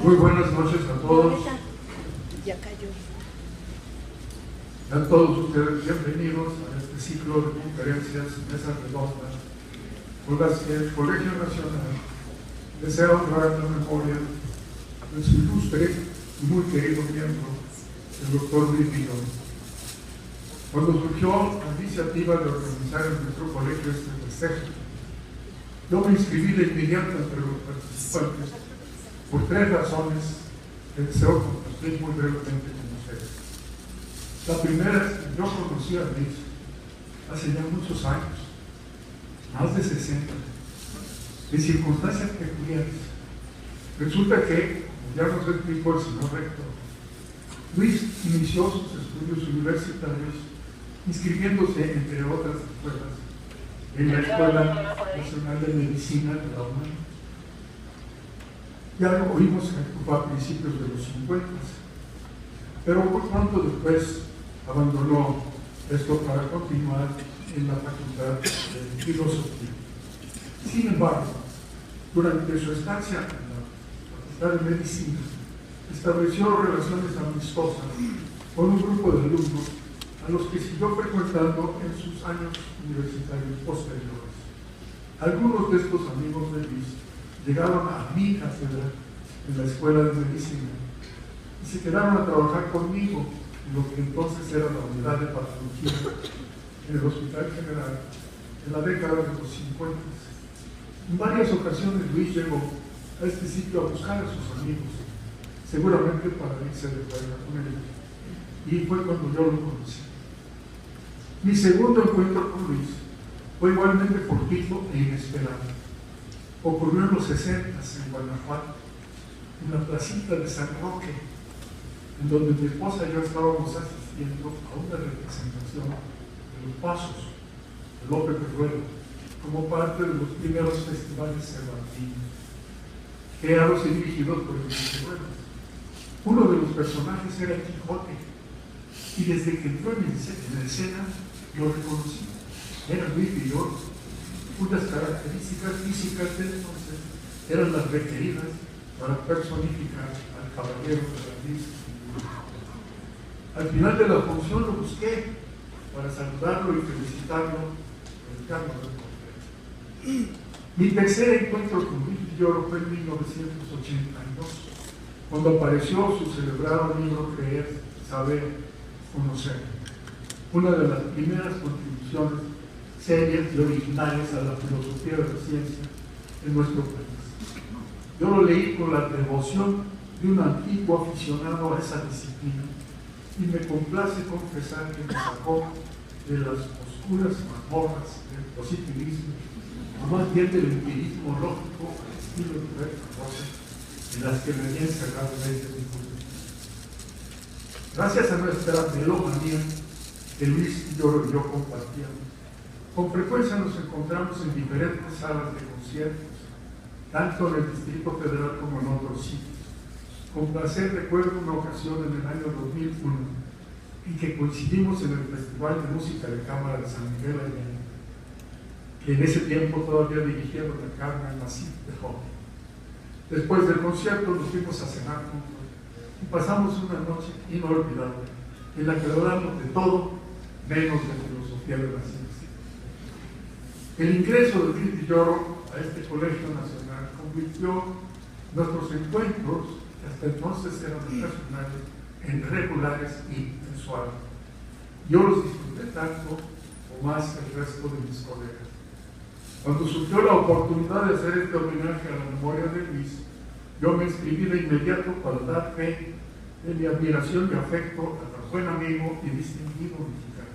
Muy buenas noches a todos. Ya cayó. Sean todos ustedes bienvenidos a este ciclo de conferencias, mesas redondas, con las que el Colegio Nacional desea honrar la memoria de su ilustre y muy querido miembro, el doctor Luis Villoro. Cuando surgió la iniciativa de organizar en nuestro colegio este festejo, yo me inscribí de inmediato entre los participantes por tres razones que deseo compartir muy brevemente con ustedes. La primera es que yo conocí a Luis hace ya muchos años, más de 60, en circunstancias peculiares. Resulta que, como ya nos explicó el señor rector, Luis inició sus estudios universitarios inscribiéndose, entre otras escuelas, en la Escuela Nacional de Medicina de la UNAM. Ya lo oímos que fue a principios de los 50, pero muy pronto después abandonó esto para continuar en la Facultad de Filosofía. Sin embargo, durante su estancia en la Facultad de Medicina, estableció relaciones amistosas con un grupo de alumnos a los que siguió frecuentando en sus años universitarios posteriores. Algunos de estos amigos de Luis llegaron a mi cátedra en la Escuela de Medicina y se quedaron a trabajar conmigo en lo que entonces era la unidad de patología en el Hospital General en la década de los 50. En varias ocasiones Luis llegó a este sitio a buscar a sus amigos, seguramente para irse de fuera con ellos, y fue cuando yo lo conocí. Mi segundo encuentro con Luis fue igualmente fortuito e inesperado. Ocurrió en los 60 en Guanajuato, en la placita de San Roque, en donde mi esposa y yo estábamos asistiendo a una representación de los Pasos de Lope Perruelo, como parte de los primeros festivales cervantinos, creados y dirigidos por el Perruelo. Uno de los personajes era Quijote, y desde que entró en escena, lo reconocí. Era Luis Villoro, cuyas características físicas de entonces eran las requeridas para personificar al caballero de la lista. Al final de la función lo busqué para saludarlo y felicitarlo por el cargo del conferencia. Mi tercer encuentro con Luis Villoro fue en 1982, cuando apareció su celebrado libro Creer, Saber, Conocer, una de las primeras contribuciones serias y originales a la filosofía de la ciencia en nuestro país. Yo lo leí con la devoción de un antiguo aficionado a esa disciplina y me complace confesar que me sacó de las oscuras mazmorras del positivismo, o más bien del empirismo lógico al estilo de Roberto Rosa, en las que me había encerrado desde mi juventud. Gracias a nuestra melomanía que Luis Villoro y yo compartíamos, con frecuencia nos encontramos en diferentes salas de conciertos, tanto en el Distrito Federal como en otros sitios. Con placer recuerdo una ocasión en el año 2001 en que coincidimos en el Festival de Música de Cámara de San Miguel Allende, que en ese tiempo todavía dirigía doña Carmen Masip de joven. Después del concierto nos fuimos a cenar juntos y pasamos una noche inolvidable en la que hablamos de todo menos de filosofía de la ciencia. El ingreso de Luis Villoro a este Colegio Nacional convirtió nuestros encuentros, que hasta entonces eran ocasionales, en regulares y mensuales. Yo los disfruté tanto o más que el resto de mis colegas. Cuando surgió la oportunidad de hacer este homenaje a la memoria de Luis, yo me inscribí de inmediato para dar fe de mi admiración y afecto al buen amigo y distinguido mexicano.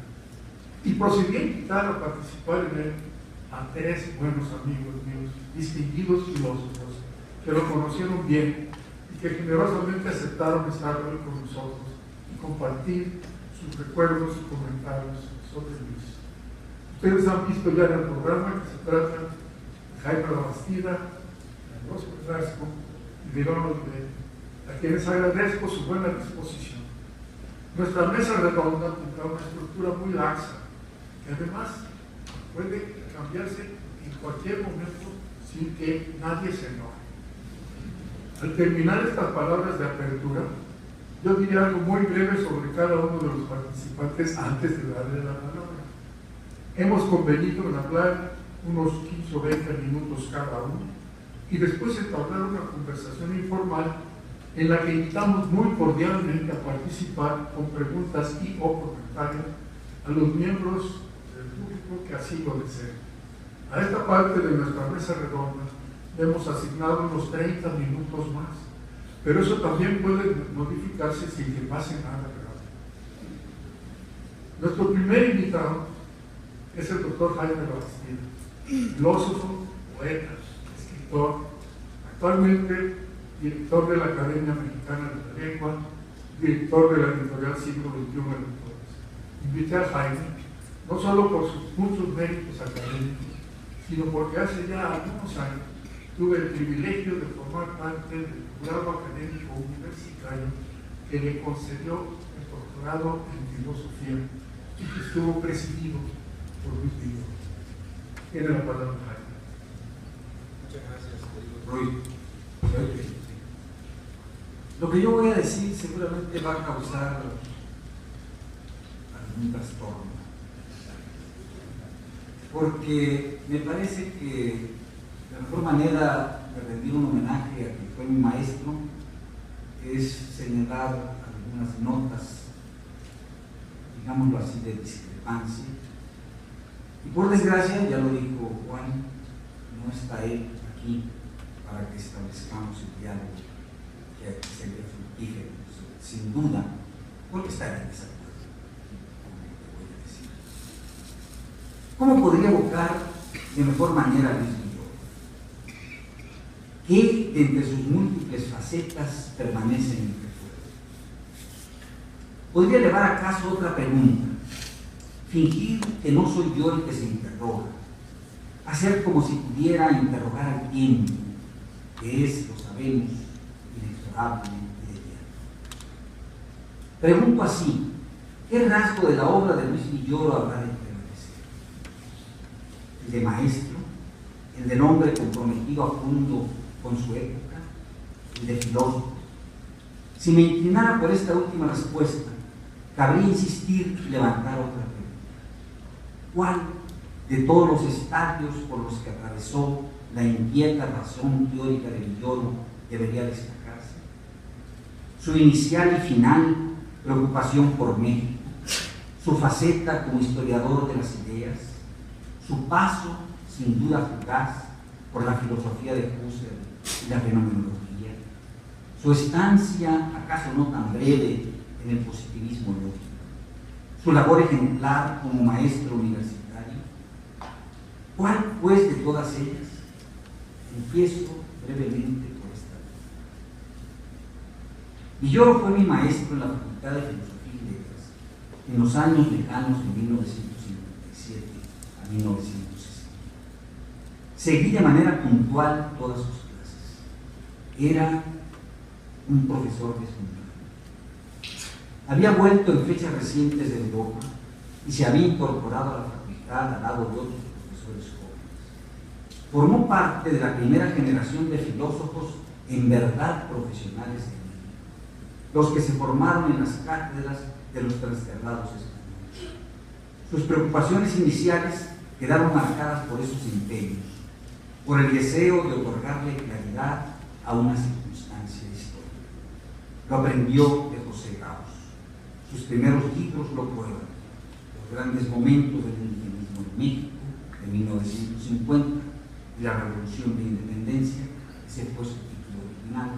Y procedí a invitar a participar en él a tres buenos amigos míos, distinguidos filósofos, que lo conocieron bien y que generosamente aceptaron estar hoy con nosotros y compartir sus recuerdos y comentarios sobre Luis. Ustedes han visto ya en el programa que se trata de Jaime Labastida, de Andrés Carrasco y de Donald Bell, a quienes agradezco su buena disposición. Nuestra mesa redonda tendrá una estructura muy laxa, que además puede cambiarse en cualquier momento sin que nadie se enoje. Al terminar estas palabras de apertura, yo diré algo muy breve sobre cada uno de los participantes antes de darle la palabra. Hemos convenido en hablar unos 15 o 20 minutos cada uno y después entablar una conversación informal en la que invitamos muy cordialmente a participar con preguntas y o comentarios a los miembros del público que así lo deseen. A esta parte de nuestra mesa redonda hemos asignado unos 30 minutos más, pero eso también puede modificarse sin que pase nada grave. Nuestro primer invitado es el doctor Jaime Bastida, filósofo, poeta, escritor, actualmente director de la Academia Mexicana de la Lengua, director de la editorial Siglo XXI Editores. Invité a Jaime no solo por sus muchos méritos académicos, sino porque hace ya algunos años tuve el privilegio de formar parte del grado académico universitario que le concedió el doctorado en filosofía y que estuvo presidido por Luis Villoro. Tiene la palabra Jaime. Muchas gracias, Rui. Lo que yo voy a decir seguramente va a causar algún trastorno, porque me parece que la mejor manera de rendir un homenaje a quien fue mi maestro es señalar algunas notas, digámoslo así, de discrepancia. Y por desgracia, ya lo dijo Juan, no está él aquí para que establezcamos el diálogo que sería fructífero, sin duda, porque está en desacuerdo con lo que voy a decir. ¿Cómo podría evocar de mejor manera a Luis Villoro, que de entre sus múltiples facetas permanece en el recuerdo? Podría elevar acaso otra pregunta: fingir que no soy yo el que se interroga, hacer como si pudiera interrogar al tiempo, que es, lo sabemos, inexorablemente de hierro. Pregunto así: ¿qué rasgo de la obra de Luis Villoro habrá de prevalecer? ¿El de maestro? ¿El del hombre comprometido a fondo con su época? ¿El de filósofo? Si me inclinara por esta última respuesta, cabría insistir y levantar otra pregunta: ¿cuál de todos los estadios por los que atravesó la inquieta razón teórica de Villoro debería destacarse? Su inicial y final preocupación por México, su faceta como historiador de las ideas, su paso, sin duda fugaz, por la filosofía de Husserl y la fenomenología, su estancia, acaso no tan breve, en el positivismo lógico, su labor ejemplar como maestro universitario. ¿Cuál, pues, de todas ellas? Empiezo brevemente por esta. Villoro fue mi maestro en la Facultad de Filosofía y Letras en los años lejanos de 1957 a 1960. Seguí de manera puntual todas sus clases. Era un profesor deslumbrante. Había vuelto en fechas recientes de Europa y se había incorporado a la facultad al lado de otros profesores jóvenes. Formó parte de la primera generación de filósofos en verdad profesionales de México, los que se formaron en las cátedras de los desterrados españoles. Sus preocupaciones iniciales quedaron marcadas por esos empeños, por el deseo de otorgarle claridad a una circunstancia histórica. Lo aprendió de José Gauss. Sus primeros libros lo prueban: Los grandes momentos del indigenismo en México, de 1950, y la Revolución de Independencia, ese fue su título original,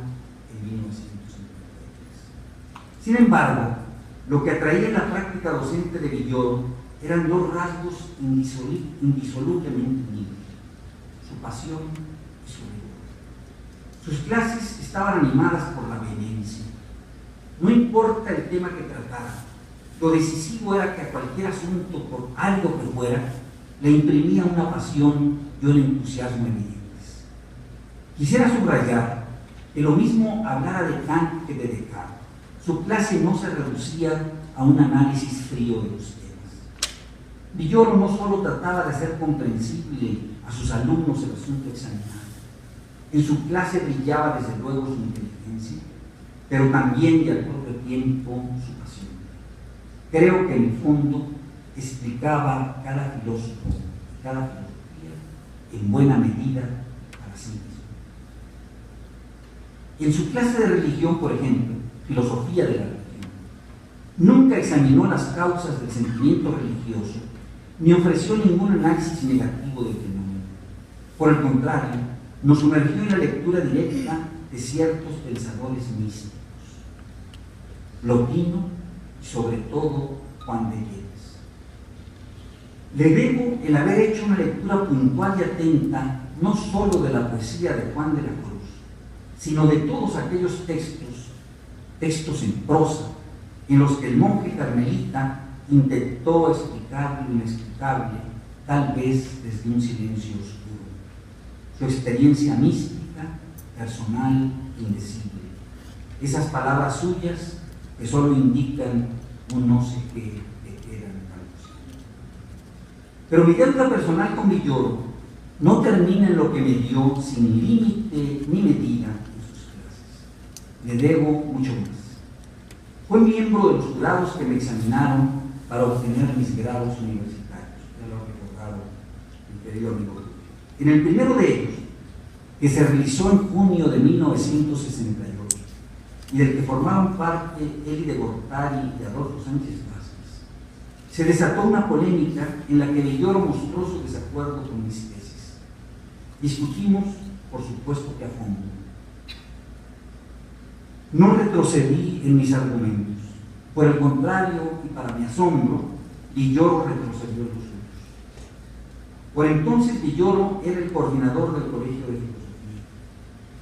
en 1953. Sin embargo, lo que atraía en la práctica docente de Villoro eran dos rasgos indisolublemente unidos: su pasión y su rigor. Sus clases estaban animadas por la vehemencia. No importa el tema que tratara, lo decisivo era que a cualquier asunto, por algo que fuera, le imprimía una pasión y un entusiasmo evidentes. Quisiera subrayar que lo mismo hablara de Kant que de Descartes. Su clase no se reducía a un análisis frío de los temas. Villoro no solo trataba de hacer comprensible a sus alumnos el asunto examinado, En su clase brillaba desde luego su inteligencia, pero también y al propio tiempo su pasión. Creo que en el fondo explicaba cada filósofo, cada filosofía, en buena medida para sí mismo. En su clase de religión, por ejemplo, filosofía de la religión, nunca examinó las causas del sentimiento religioso, ni ofreció ningún análisis negativo del fenómeno. Por el contrario, nos sumergió en la lectura directa de ciertos pensadores místicos, Plotino y sobre todo Juan de Lleras. Le debo el haber hecho una lectura puntual y atenta no sólo de la poesía de Juan de la Cruz, sino de todos aquellos textos en prosa, en los que el monje carmelita intentó explicar lo inexplicable, tal vez desde un silencio oscuro. Su experiencia mística, personal, indecible. Esas palabras suyas que solo indican un no sé qué de eran algo. Pero mi deuda personal con Villoro no termina en lo que me dio sin límite ni medida en sus clases. Le debo mucho más. Fue miembro de los jurados que me examinaron para obtener mis grados universitarios. Ya lo ha recordado mi querido amigo. En el primero de ellos, que se realizó en junio de 1968, y del que formaron parte Eli de Gortari y Adolfo Sánchez Vázquez, se desató una polémica en la que Villoro mostró su desacuerdo con mis tesis. Discutimos, por supuesto que a fondo. No retrocedí en mis argumentos. Por el contrario, y para mi asombro, Villoro retrocedió en los suyos. Por entonces Villoro era el coordinador del Colegio de Filosofía.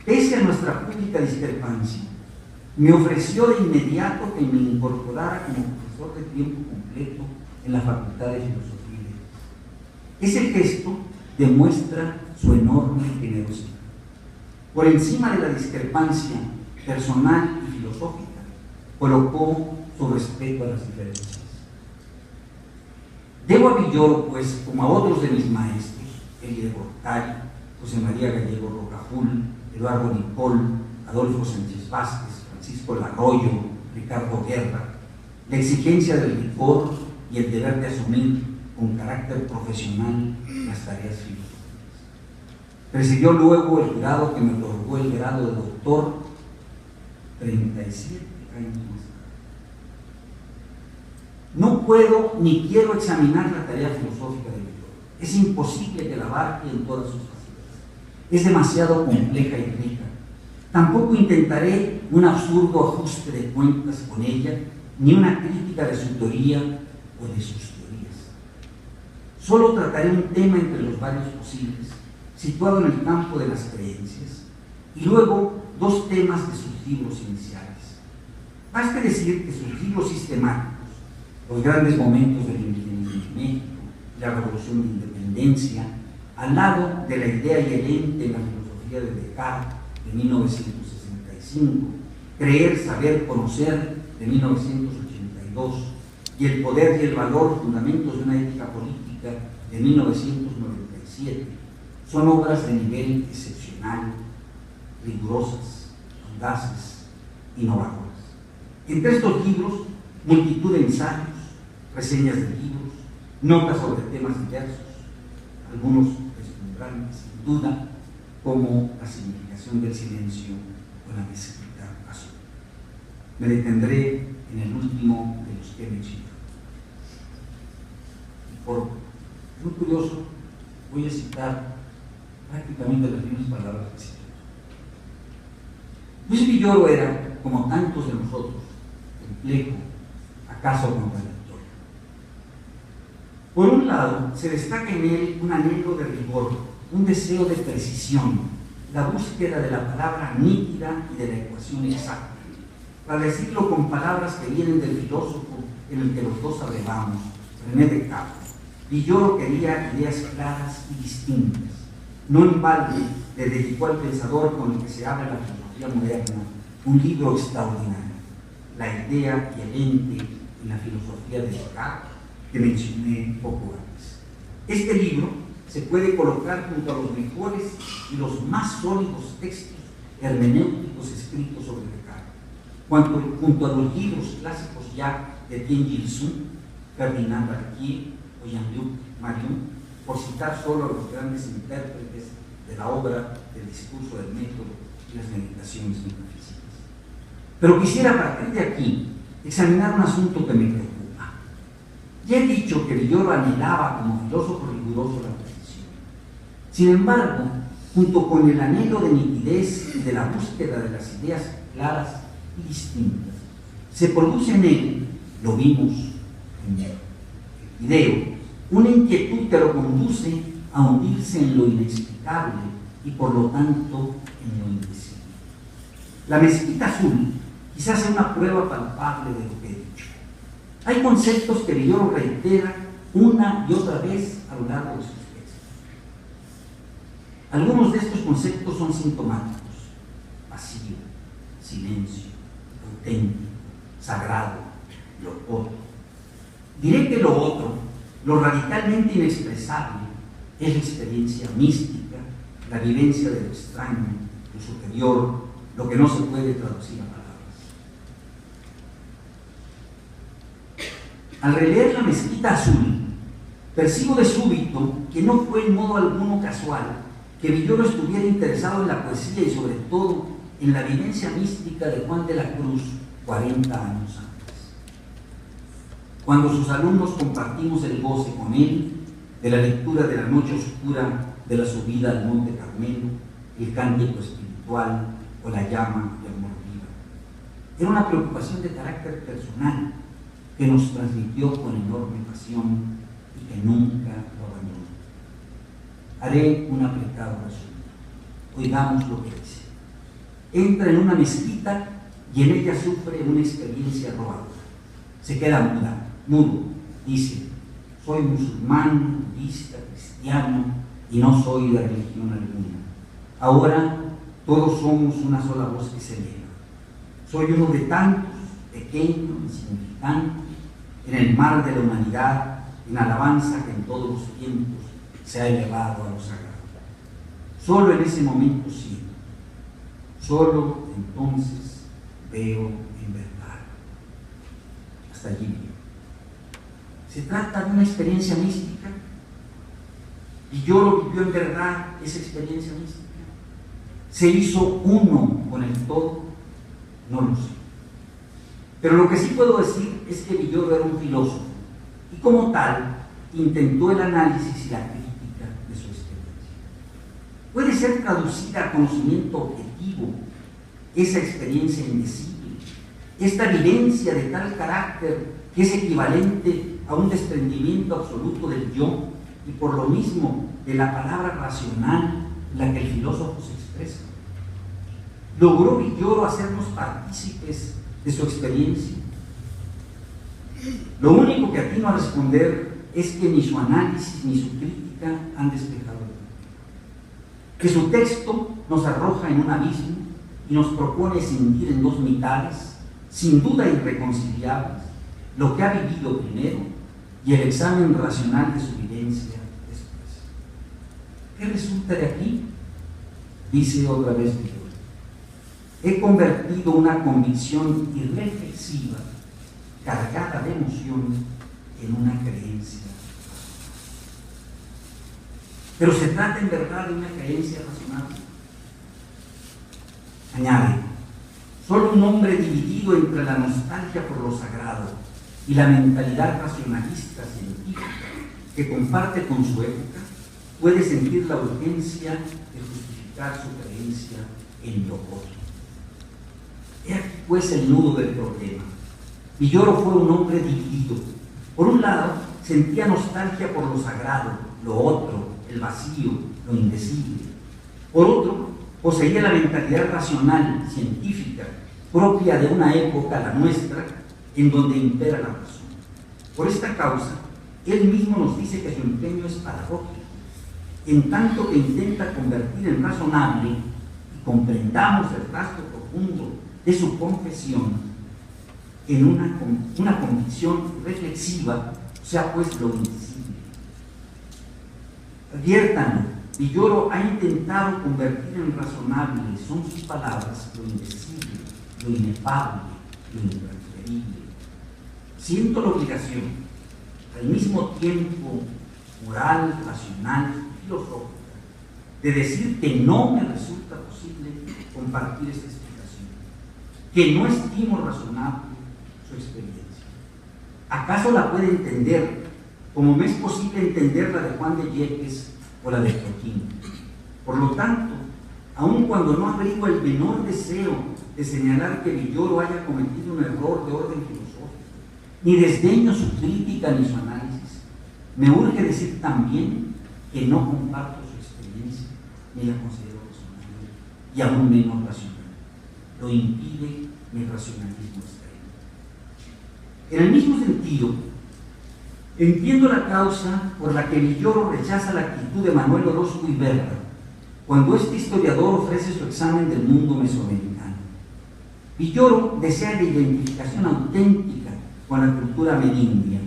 Pese a nuestra pública discrepancia, me ofreció de inmediato que me incorporara como profesor de tiempo completo en la Facultad de Filosofía y Letras. Ese gesto demuestra su enorme generosidad. Por encima de la discrepancia personal y filosófica, colocó su respeto a las diferencias. Debo a Villoro, pues, como a otros de mis maestros, Eli de Gortari, José María Gallego Rocaful, Eduardo Nicol, Adolfo Sánchez Vázquez, Francisco Larroyo, Ricardo Guerra, la exigencia del rigor y el deber de asumir con carácter profesional las tareas filosóficas. Presidió luego el jurado que me otorgó el grado de doctor 37 años más tarde. No puedo ni quiero examinar la tarea filosófica de Villoro. Es imposible que la abarque en todas sus facetas. Es demasiado compleja y rica. Tampoco intentaré un absurdo ajuste de cuentas con ella, ni una crítica de su teoría o de sus teorías. Solo trataré un tema entre los varios posibles, situado en el campo de las creencias, y luego dos temas de sus libros iniciales. Baste decir que sus libros sistemáticos, los grandes momentos del indigenismo en México, la revolución de independencia, al lado de la idea y el ente en la filosofía de Descartes de 1965, creer, saber, conocer de 1982 y el poder y el valor, fundamentos de una ética política de 1997, son obras de nivel excepcional, rigurosas, audaces, innovadoras. Entre estos libros, multitud de ensayos, reseñas de libros, notas sobre temas diversos, algunos deslumbrantes, sin duda, como la significación del silencio o la descrita azul. Me detendré en el último de los que he mencionado. Es muy curioso, voy a citar prácticamente las mismas palabras que cité. Luis Villoro era, como tantos de nosotros, complejo, acaso contradictorio. Por un lado, se destaca en él un anhelo de rigor, un deseo de precisión, la búsqueda de la palabra nítida y de la ecuación exacta. Para decirlo con palabras que vienen del filósofo en el que los dos abrevamos, René Descartes, Villoro quería ideas claras y distintas. No en balde le dedicó al pensador con el que se abre la filosofía moderna un libro extraordinario, La idea y el ente en la filosofía de Descartes, que mencioné poco antes. Este libro se puede colocar junto a los mejores y los más sólidos textos hermenéuticos escritos sobre Descartes, junto a los libros clásicos ya de Tianjin Sun, Ferdinand Barquier o Jean-Luc Marion, por citar solo a los grandes intérpretes de la obra del discurso del método y las meditaciones metafísicas. Pero quisiera a partir de aquí examinar un asunto que me preocupa. Ya he dicho que Villoro anhelaba como filósofo riguroso la precisión. Sin embargo, junto con el anhelo de nitidez y de la búsqueda de las ideas claras y distintas, se produce en él, lo vimos en el video, una inquietud que lo conduce a hundirse en lo inexplicable y por lo tanto en lo indecible. La mezquita azul quizás sea una prueba palpable de lo que he dicho. Hay conceptos que Villoro reitera una y otra vez a lo largo de sus textos. Algunos de estos conceptos son sintomáticos: vacío, silencio, auténtico, sagrado, lo otro. Diré que lo otro, lo radicalmente inexpresable, es la experiencia mística, la vivencia de lo extraño, lo superior, lo que no se puede traducir a palabras. Al releer La mezquita azul, percibo de súbito que no fue en modo alguno casual que Villoro estuviera interesado en la poesía y sobre todo en la vivencia mística de Juan de la Cruz 40 años antes. Cuando sus alumnos compartimos el goce con él de la lectura de La noche oscura de la subida al Monte Carmelo, el cántico espiritual o la llama de amor viva. Era una preocupación de carácter personal que nos transmitió con enorme pasión y que nunca lo abandonó. Haré un apretado resumen. Oigamos lo que dice. Entra en una mezquita y en ella sufre una experiencia robada. Se queda mudo, dice: soy musulmán, budista, cristiano y no soy de religión alguna. Ahora todos somos una sola voz que se eleva. Soy uno de tantos, pequeño, insignificante, en el mar de la humanidad, en alabanza que en todos los tiempos se ha elevado a lo sagrado. Solo en ese momento siento, solo entonces veo en verdad. Hasta allí. Se trata de una experiencia mística. Villoro vivió en verdad esa experiencia mística. ¿Se hizo uno con el todo? No lo sé. Pero lo que sí puedo decir es que Villoro era un filósofo y como tal intentó el análisis y la crítica de su experiencia. Puede ser traducida a conocimiento objetivo esa experiencia indecible, esta vivencia de tal carácter que es equivalente a un desprendimiento absoluto del yo y por lo mismo de la palabra racional en la que el filósofo se expresa. ¿Logró Villoro hacernos partícipes de su experiencia? Lo único que atino a responder es que ni su análisis ni su crítica han despejado el tema. Que su texto nos arroja en un abismo y nos propone escindir en dos mitades, sin duda irreconciliables, lo que ha vivido primero y el examen racional de su vivencia después. ¿Qué resulta de aquí? Dice otra vez Villoro: he convertido una convicción irreflexiva, cargada de emoción, en una creencia. Pero se trata en verdad de una creencia racional. Añade: solo un hombre dividido entre la nostalgia por lo sagrado y la mentalidad racionalista científica que comparte con su época puede sentir la urgencia de justificar su creencia en lo otro. He aquí pues el nudo del problema. Villoro fue un hombre dividido. Por un lado, sentía nostalgia por lo sagrado, lo otro, el vacío, lo indecible. Por otro, poseía la mentalidad racional, científica, propia de una época, la nuestra, en donde impera la razón. Por esta causa, él mismo nos dice que su empeño es paradójico, en tanto que intenta convertir en razonable y comprendamos el rastro profundo de su confesión en una convicción reflexiva, o sea, pues lo indecible. Adviértanlo, Villoro ha intentado convertir en razonable, son sus palabras, lo indecible, lo inefable, lo intransferible. Siento la obligación, al mismo tiempo moral, racional y filosófica, de decir que no me resulta posible compartir esta explicación, que no estimo razonable su experiencia. ¿Acaso la puede entender como me es posible entender la de Juan de Yepes o la de Joaquín? Por lo tanto, aun cuando no abrigo el menor deseo de señalar que Villoro haya cometido un error de orden filosófico, ni desdeño su crítica ni su análisis, me urge decir también que no comparto su experiencia ni la considero razonable y aún menos racional. Lo impide mi racionalismo extremo. En el mismo sentido, entiendo la causa por la que Villoro rechaza la actitud de Manuel Orozco Iberra cuando este historiador ofrece su examen del mundo mesoamericano. Villoro desea la identificación auténtica con la cultura amerindia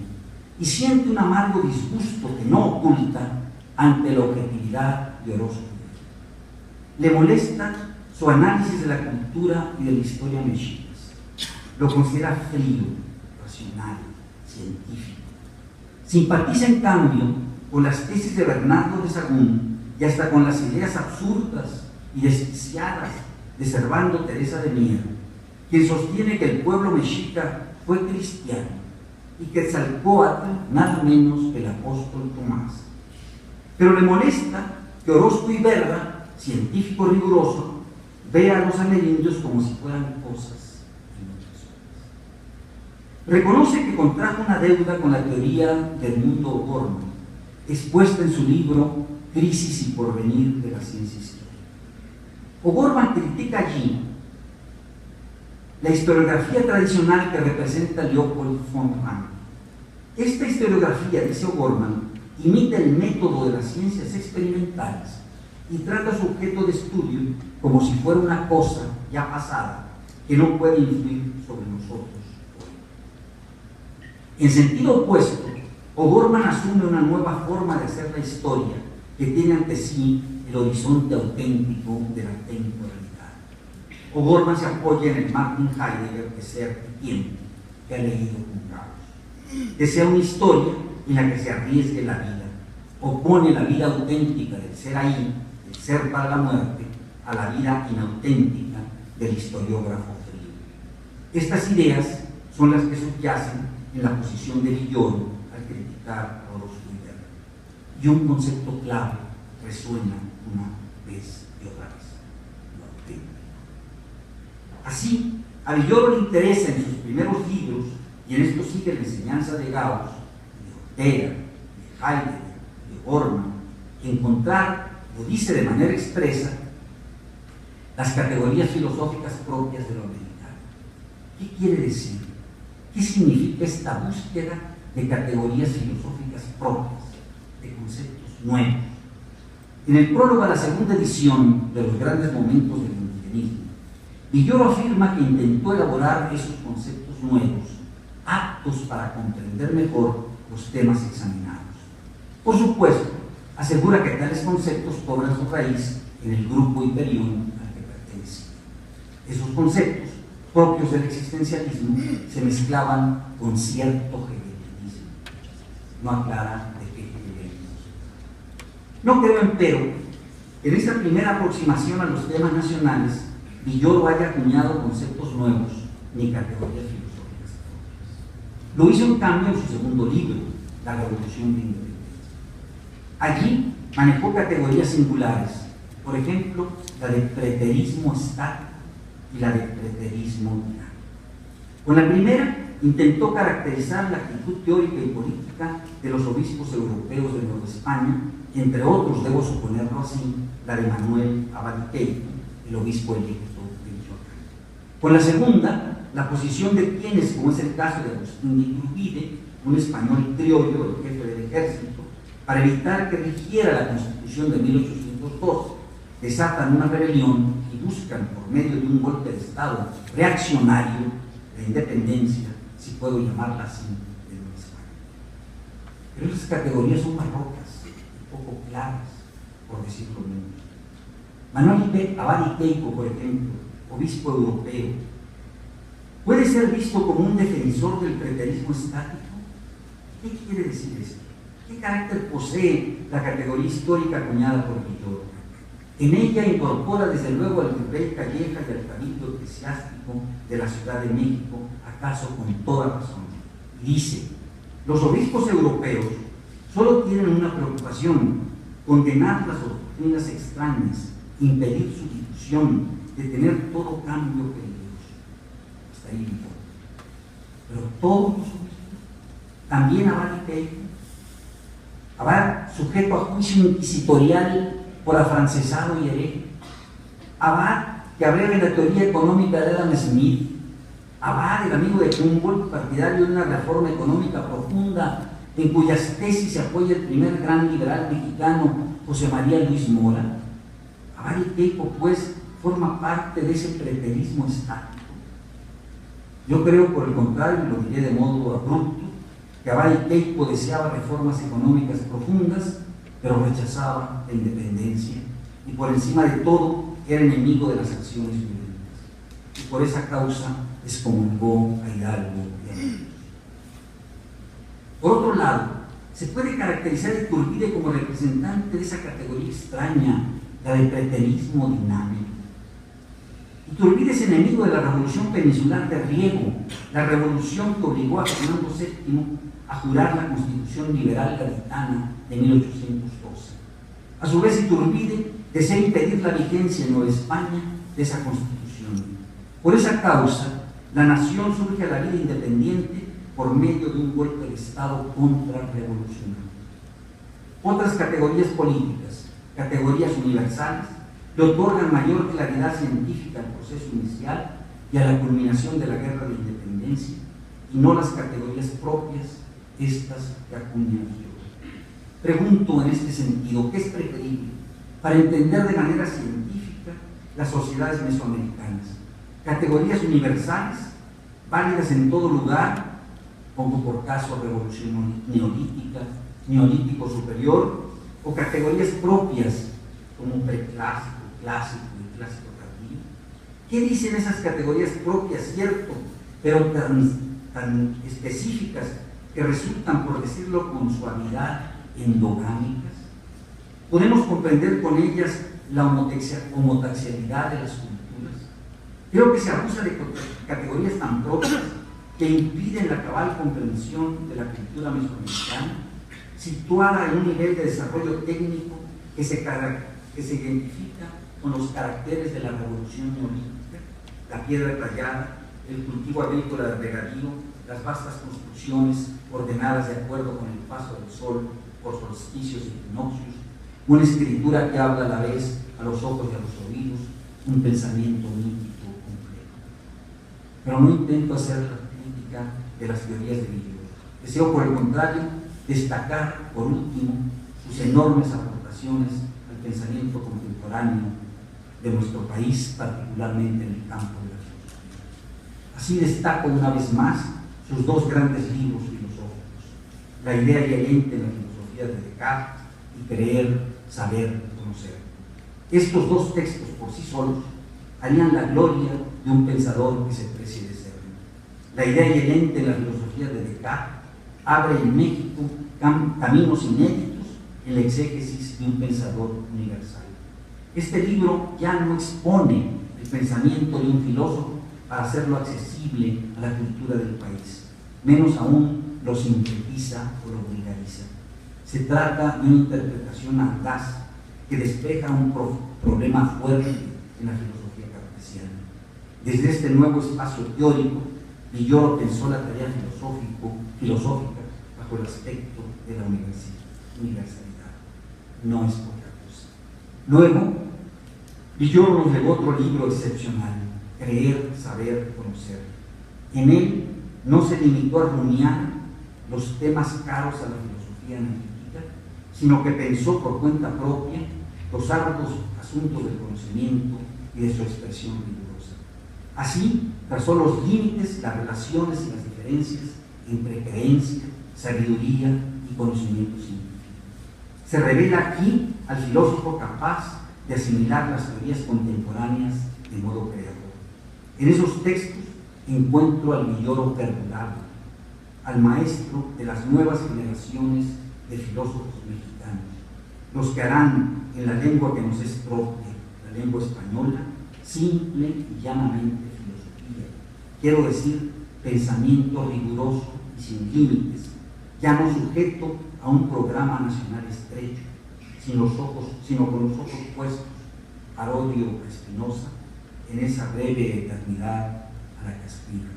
y siente un amargo disgusto que no oculta ante la objetividad de Orozco. Le molesta su análisis de la cultura y de la historia mexicas. Lo considera frío, racional, científico. Simpatiza, en cambio, con las tesis de Bernardo de Sahagún y hasta con las ideas absurdas y desquiciadas de Servando Teresa de Mier, quien sostiene que el pueblo mexica fue cristiano y que Quetzalcóatl nada menos que el apóstol Tomás. Pero le molesta que Orozco Iberra, científico riguroso, vea a los amerindios como si fueran cosas y no personas. Reconoce que contrajo una deuda con la teoría del mundo O'Gorman, expuesta en su libro Crisis y porvenir de la ciencia histórica. O'Gorman critica allí la historiografía tradicional que representa Leopold von Ranke. Esta historiografía, dice O'Gorman, imita el método de las ciencias experimentales y trata su objeto de estudio como si fuera una cosa ya pasada que no puede influir sobre nosotros hoy. En sentido opuesto, O'Gorman asume una nueva forma de hacer la historia que tiene ante sí el horizonte auténtico de la temporalidad. O'Gorman se apoya en el Martin Heidegger de ser y tiempo que ha leído con Gauss. Desea una historia en la que se arriesgue la vida, opone la vida auténtica del ser ahí, del ser para la muerte, a la vida inauténtica del historiógrafo frío. Estas ideas son las que subyacen en la posición de Villoro al criticar a Orozco Iberra. Y un concepto clave resuena una vez y otra vez: lo auténtico. Así, a Villoro le interesa en sus primeros libros, y en esto sigue la enseñanza de Gauss, de Ortega, de Heidegger, de O'Gorman, encontrar, lo dice de manera expresa, las categorías filosóficas propias de lo americano. ¿Qué quiere decir? ¿Qué significa esta búsqueda de categorías filosóficas propias, de conceptos nuevos? En el prólogo a la segunda edición de Los grandes momentos del indigenismo, Villoro afirma que intentó elaborar esos conceptos nuevos, aptos para comprender mejor los temas examinados. Por supuesto, asegura que tales conceptos cobran su raíz en el grupo hiperión al que pertenecía. Esos conceptos, propios del existencialismo, se mezclaban con cierto hegelianismo. No aclara de qué hegelianismo. No creo, empero, que en esta primera aproximación a los temas nacionales Villoro haya acuñado conceptos nuevos ni categorías filosóficas propias. Lo hizo en cambio en su segundo libro, La Revolución de Independencia. Allí manejó categorías singulares, por ejemplo, la de preterismo estático y la de preterismo dinámico. Con la primera intentó caracterizar la actitud teórica y política de los obispos europeos de Nueva España, entre otros, debo suponerlo así, la de Manuel Abadiqueito, el obispo electo de Michoacán. Con la segunda, la posición de quienes, como es el caso de Agustín de Iturbide, un español criollo, el jefe del ejército, para evitar que rigiera la Constitución de 1812, desatan una rebelión y buscan, por medio de un golpe de Estado reaccionario, la independencia, si puedo llamarla así, de Nueva España. Pero esas categorías son barrocas, poco claras, por decirlo menos. Manuel Abad Iceico, por ejemplo, obispo europeo, puede ser visto como un defensor del preterismo estático. ¿Qué quiere decir esto? ¿Qué carácter posee la categoría histórica acuñada por Villoro? En ella incorpora desde luego al virrey Calleja y al cabildo eclesiástico de la Ciudad de México, acaso con toda razón. Y dice: los obispos europeos solo tienen una preocupación: condenar las doctrinas extrañas, impedir su difusión, detener todo cambio peligroso. Hasta ahí dijo. Pero todos los obispos, también Abad Iceico, Abad sujeto a juicio inquisitorial por afrancesado y hereje, Abad que abreve la teoría económica de Adam Smith, Abad, el amigo de Humboldt, partidario de una reforma económica profunda en cuyas tesis se apoya el primer gran liberal mexicano, José María Luis Mora. Abad Iceico, pues, forma parte de ese preterismo estático. Yo creo, por el contrario, y lo diré de modo abrupto, que Abad Iceico deseaba reformas económicas profundas, pero rechazaba la independencia y por encima de todo era enemigo de las acciones violentas. Y por esa causa excomulgó a Hidalgo y a otros. Por otro lado, se puede caracterizar a Iturbide como representante de esa categoría extraña, la del preterismo dinámico. Iturbide es enemigo de la revolución peninsular de Riego, la revolución que obligó a Fernando VII a jurar la Constitución Liberal Gaditana de 1812. A su vez, Iturbide desea impedir la vigencia en Nueva España de esa Constitución. Por esa causa, la nación surge a la vida independiente por medio de un golpe de Estado contrarrevolucionario. Otras categorías políticas, categorías universales, le otorgan mayor claridad científica al proceso inicial y a la culminación de la Guerra de Independencia, y no las categorías propias, estas que acuñan yo. Pregunto en este sentido, ¿qué es preferible para entender de manera científica las sociedades mesoamericanas? ¿Categorías universales, válidas en todo lugar, como por caso revolución neolítica, neolítico superior, o categorías propias, como preclásico, clásico y clásico tardío? ¿Qué dicen esas categorías propias, cierto, pero tan específicas que resultan, por decirlo con suavidad, endogámicas? ¿Podemos comprender con ellas la homotaxialidad de las culturas? Creo que se abusa de categorías tan propias que impiden la cabal comprensión de la cultura mesoamericana, situada en un nivel de desarrollo técnico que se identifica con los caracteres de la revolución neolítica: la piedra tallada, el cultivo agrícola de regadío, las vastas construcciones ordenadas de acuerdo con el paso del sol por solsticios y equinoccios, una escritura que habla a la vez a los ojos y a los oídos, un pensamiento mítico completo. Pero no intento hacer la crítica de las teorías de Villoro. Deseo, por el contrario, destacar, por último, sus enormes aportaciones al pensamiento contemporáneo de nuestro país, particularmente en el campo de la filosofía. Así destaco una vez más sus dos grandes libros filosóficos: La idea y el ente en la filosofía de Descartes y Creer, saber, conocer. Estos dos textos por sí solos harían la gloria de un pensador que se precie de serlo. La idea y el ente en la filosofía de Descartes abre en México caminos inéditos en la exégesis de un pensador universal. Este libro ya no expone el pensamiento de un filósofo para hacerlo accesible a la cultura del país, menos aún lo sintetiza o lo vulgariza. Se trata de una interpretación audaz que despeja un problema fuerte en la filosofía cartesiana. Desde este nuevo espacio teórico, Villoro pensó la tarea filosófica bajo el aspecto de la universalidad. No es poca cosa. Luego, Villoro nos legó otro libro excepcional: Creer, saber, conocer. En él no se limitó a rumiar los temas caros a la filosofía analítica, sino que pensó por cuenta propia los arduos asuntos del conocimiento y de su expresión rigurosa. Así, trazó los límites, las relaciones y las diferencias entre creencia, sabiduría y conocimiento científico. Se revela aquí al filósofo capaz de asimilar las teorías contemporáneas de modo creador. En esos textos encuentro al Villoro perdurable, al maestro de las nuevas generaciones de filósofos mexicanos, los que harán en la lengua que nos es propia, la lengua española, simple y llanamente filosofía. Quiero decir, pensamiento riguroso y sin límites, ya no sujeto a un programa nacional estrecho, sino con los ojos puestos, parodio a Spinoza, en esa breve eternidad a la que aspira.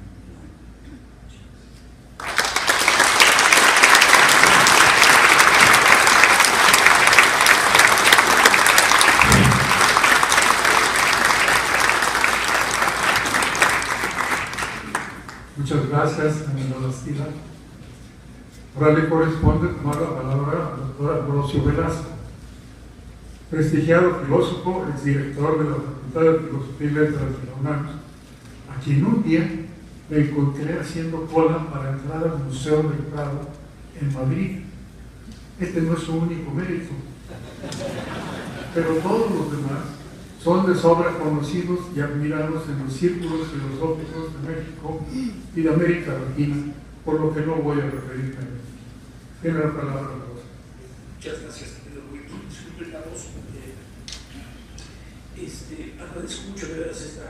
Muchas gracias, Ana Bastida. Ahora le corresponde tomar la palabra al doctor Ambrosio Velasco, prestigiado filósofo, exdirector de la Facultad de Filosofía y Letras de la UNAM, a quien un día me encontré haciendo cola para entrar al Museo del Prado en Madrid. Este no es su único mérito, pero todos los demás son de sobra conocidos y admirados en los círculos filosóficos de México y de América Latina, por lo que no voy a referirme a ellos. Tiene la palabra, Rosa. Muchas gracias, querido Luis. Disculpen la voz. Agradezco mucho de veras esta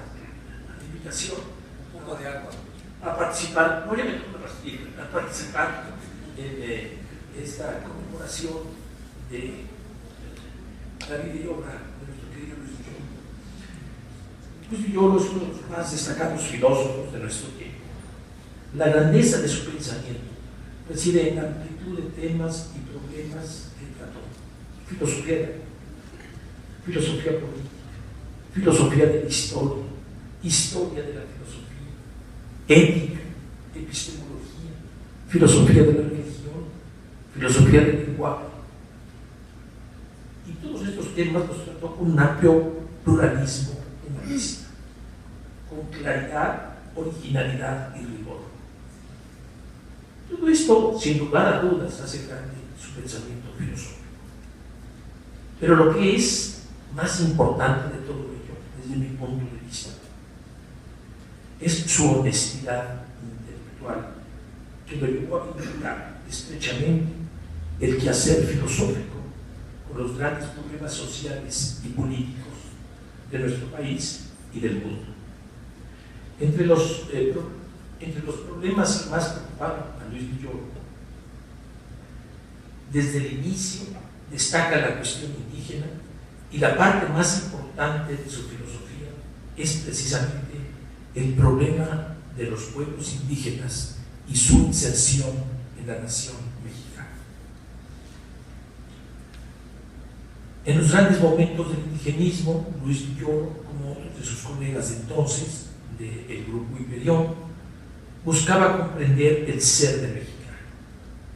invitación, un poco de agua, a participar, no ya me tomo una pastilla, a participar en esta conmemoración de la vida y obra de nuestro querido Luis Villoro. Luis Villoro es uno de los más destacados filósofos de nuestro tiempo. La grandeza de su pensamiento reside en la amplitud de temas y problemas que trató. Filosofía política, filosofía de la historia, historia de la filosofía, ética, epistemología, filosofía de la religión, filosofía del lenguaje. Y todos estos temas los trató con un amplio pluralismo humanista, con claridad, originalidad y rigor. Todo esto, sin lugar a dudas, hace grande su pensamiento filosófico. Pero lo que es más importante de todo ello, desde mi punto de vista, es su honestidad intelectual, que lo llevó a vincular estrechamente el quehacer filosófico con los grandes problemas sociales y políticos de nuestro país y del mundo. Entre los problemas que más preocuparon a Luis Villoro, desde el inicio destaca la cuestión indígena, y la parte más importante de su filosofía es precisamente el problema de los pueblos indígenas y su inserción en la nación mexicana. En los grandes momentos del indigenismo, Luis Villoro, como otros de sus colegas de entonces, del Grupo Iberión, buscaba comprender el ser de mexicano.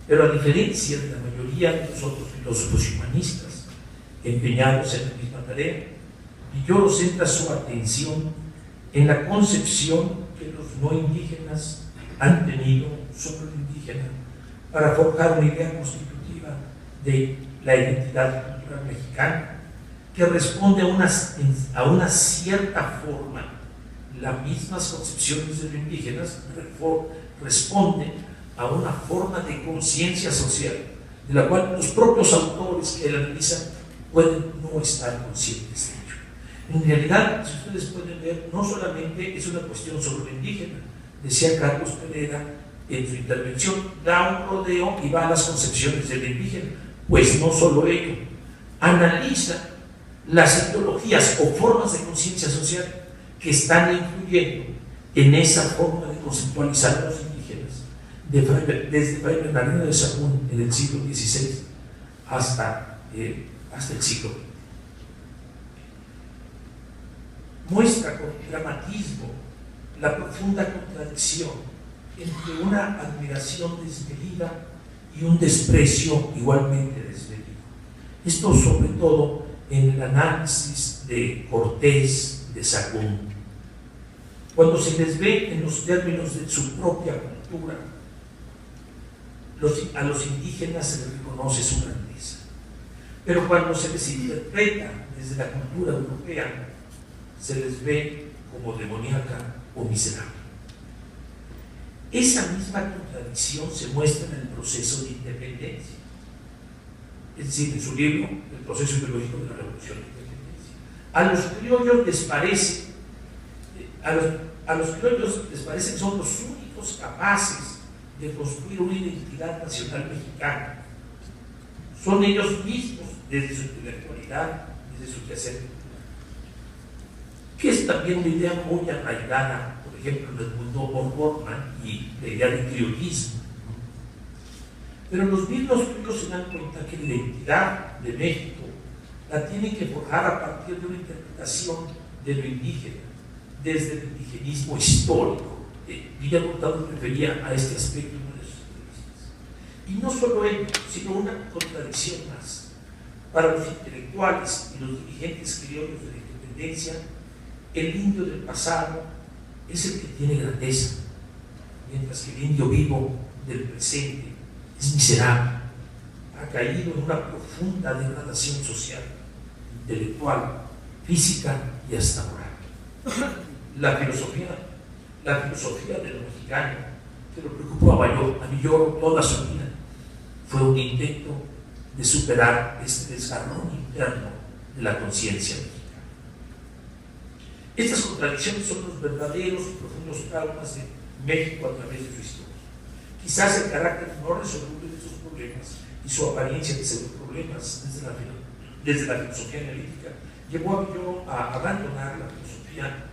Pero a diferencia de la mayoría de los otros filósofos y humanistas empeñados en la misma tarea, Villoro centra su atención en la concepción que los no indígenas han tenido sobre el indígena para forjar una idea constitutiva de la identidad cultural mexicana que responde a una cierta forma. Las mismas concepciones de los indígenas responden a una forma de conciencia social de la cual los propios autores que la analizan pueden no estar conscientes de ello. En realidad, si ustedes pueden ver, no solamente es una cuestión sobre el indígena. Decía Carlos Pereira en su intervención, da un rodeo y va a las concepciones del indígena. Pues no solo ello, analiza las ideologías o formas de conciencia social que están influyendo en esa forma de conceptualizar a los indígenas, desde Fray Bernardino de Sahagún en el siglo XVI hasta el siglo XX. Muestra con dramatismo la profunda contradicción entre una admiración desmedida y un desprecio igualmente desmedido. Esto sobre todo en el análisis de Cortés, de Sahagún. Cuando se les ve en los términos de su propia cultura, a los indígenas se les reconoce su grandeza. Pero cuando se les interpreta desde la cultura europea, se les ve como demoníaca o miserable. Esa misma contradicción se muestra en el proceso de independencia. Es decir, en su libro, El proceso ideológico de la revolución de independencia. A los criollos les parece, a los criollos les parece que son los únicos capaces de construir una identidad nacional mexicana. Son ellos mismos, desde su intelectualidad, desde su quehacer, que es también una idea muy arraigada, por ejemplo, en el mundo O'Gorman y la idea de criollismo. Pero los mismos criollos se dan cuenta que la identidad de México la tienen que forjar a partir de una interpretación de lo indígena, desde el indigenismo histórico. Guillermo Hurtado refería a este aspecto en una de sus entrevistas. Y no solo ello, sino una contradicción más. Para los intelectuales y los dirigentes criollos de la independencia, el indio del pasado es el que tiene grandeza, mientras que el indio vivo del presente es miserable, ha caído en una profunda degradación social, intelectual, física y hasta moral. La filosofía de lo mexicano, que lo preocupó a Villoro toda su vida, fue un intento de superar este desgarrón interno de la conciencia mexicana. Estas contradicciones son los verdaderos y profundos traumas de México a través de su historia. Quizás el carácter no resoluble de estos problemas y su apariencia de pseudoproblemas desde la filosofía analítica llevó a Villoro a abandonar la filosofía,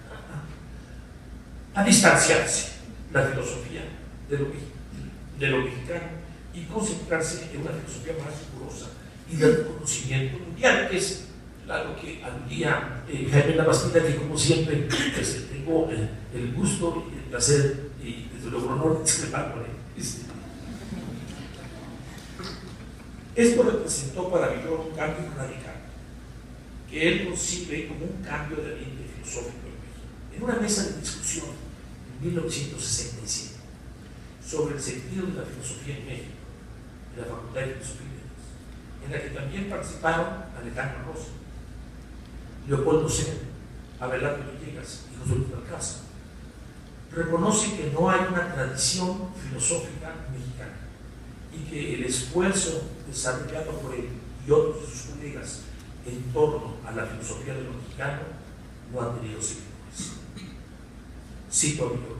a distanciarse la filosofía de lo mexicano y concentrarse en una filosofía más rigurosa y de reconocimiento mundial, que es a lo que aludía Jaime Labastida, que como siempre tengo el gusto y el placer y desde luego el honor de discrepar con él. Esto representó para Villoro un cambio radical, que él concibe como un cambio de ambiente filosófico en México. En una mesa de discusión en 1967 sobre el sentido de la filosofía en México, de la Facultad de Filosofía y Letras, en la que también participaron Alejandro Rosa, Leopoldo Ser, Abelardo Villegas y José Luis Alcázar, reconoce que no hay una tradición filosófica mexicana y que el esfuerzo desarrollado por él y otros de sus colegas en torno a la filosofía de lo mexicano no ha tenido seguidores. Cito a Villoro: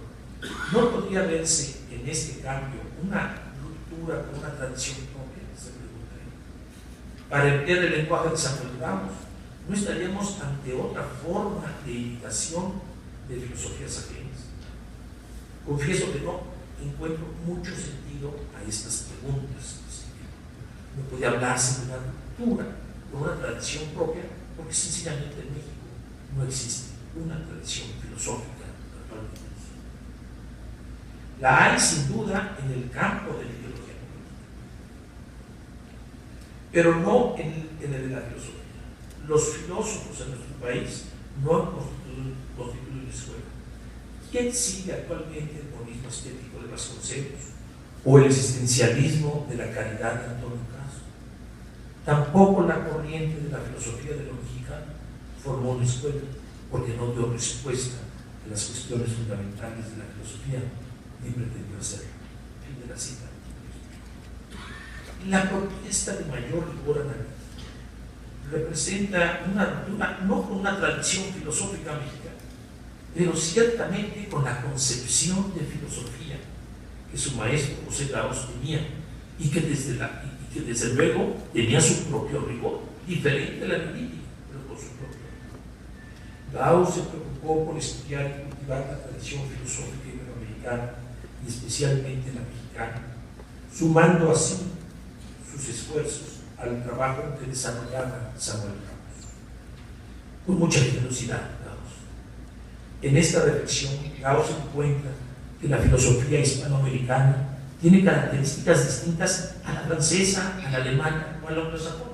¿no podría verse en este cambio una ruptura con una tradición propia? Se pregunta él. Para emplear el lenguaje de Samuel Ramos, ¿no estaríamos ante otra forma de imitación de filosofías ajenas? Confieso que no encuentro mucho sentido a estas preguntas. No puede hablarse de una ruptura con una tradición propia, porque sencillamente en México no existe una tradición filosófica actualmente. La hay sin duda en el campo de la ideología política, pero no en el de la filosofía. Los filósofos en nuestro país no han constituido una escuela. ¿Quién sigue actualmente el monismo estético de Vasconcelos o el existencialismo de la caridad de Antonio Caso? Tampoco la corriente de la filosofía de lo mexicano formó una escuela, porque no dio respuesta a las cuestiones fundamentales de la filosofía ni pretendió hacerlo. Fin de la cita. La propuesta de mayor rigor analítico representa una ruptura no con una tradición filosófica mexicana, pero ciertamente con la concepción de filosofía que su maestro José Gauss tenía y que desde luego tenía su propio rigor, diferente a la analítica, pero con su propio rigor. Gauss se preocupó por estudiar y cultivar la tradición filosófica iberoamericana y especialmente la mexicana, sumando así sus esfuerzos al trabajo que desarrollaba Samuel Ramos. Con mucha generosidad, Gauss. En esta reflexión, Gauss encuentra que la filosofía hispanoamericana tiene características distintas a la francesa, a la alemana o a la anglosajona.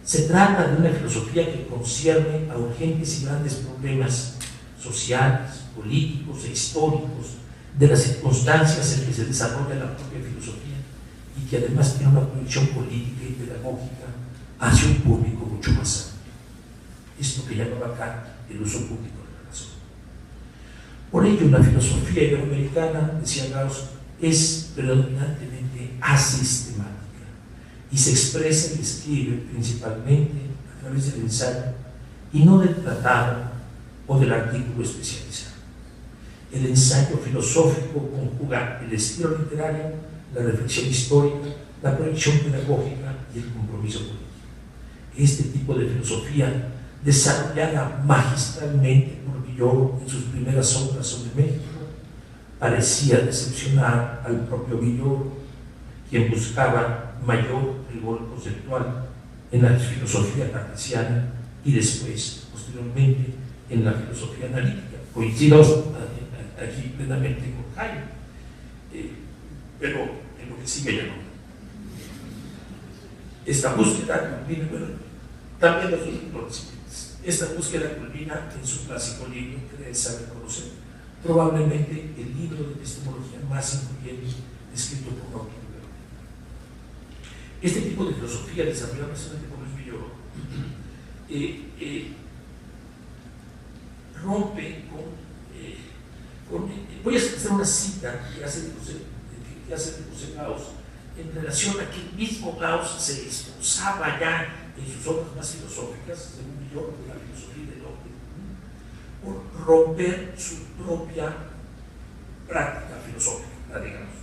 Se trata de una filosofía que concierne a urgentes y grandes problemas sociales, políticos e históricos de las circunstancias en que se desarrolla la propia filosofía y que además tiene una proyección política y pedagógica hacia un público mucho más amplio. Esto que llamaba Kant el uso público de la razón. Por ello, la filosofía iberoamericana, decía Gauss, es predominantemente asistemática y se expresa y escribe principalmente a través del ensayo y no del tratado o del artículo especializado. El ensayo filosófico conjuga el estilo literario, la reflexión histórica, la proyección pedagógica y el compromiso político. Este tipo de filosofía, desarrollada magistralmente por Villoro en sus primeras obras sobre México, parecía decepcionar al propio Villoro, quien buscaba mayor rigor conceptual en la filosofía cartesiana y después, posteriormente, en la filosofía analítica. Coincido aquí plenamente con Jaime, pero en lo que sigue ya no. Esta búsqueda culmina, bueno, también los otros. Esta búsqueda culmina en su clásico libro que debe saber conocer, probablemente el libro de epistemología más influyente escrito por un autor. Este tipo de filosofía desarrollada precisamente por Luis Villoro rompe con voy a hacer una cita que hace de José Gauss en relación a que el mismo Gauss se esforzaba ya en sus obras más filosóficas, según Villoro, de la filosofía del hombre, por romper su propia práctica filosófica, digamos,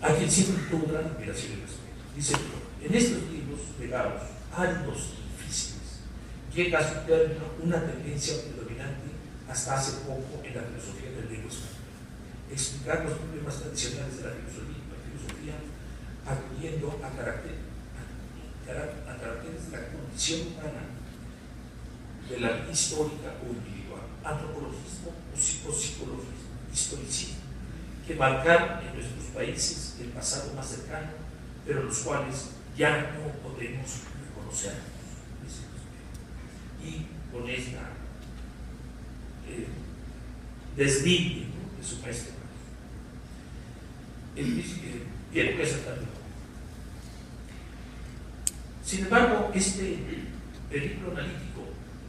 a quien siempre tuvo gran admiración y respeto. Dice: en estos libros de Gauss, áridos y difíciles, llega a su término una tendencia predominante hasta hace poco en la filosofía del lengua española, explicar los problemas tradicionales de la filosofía acudiendo a caracteres de la condición humana, de la vida histórica o individual, antropologismo o psicologismo, historicismo, que marcaron en nuestros países el pasado más cercano, pero los cuales ya no podemos reconocernos. Y con esta deslinde, ¿no?, de su maestro. Bien, voy a saltarlo. Sin embargo, este periplo analítico,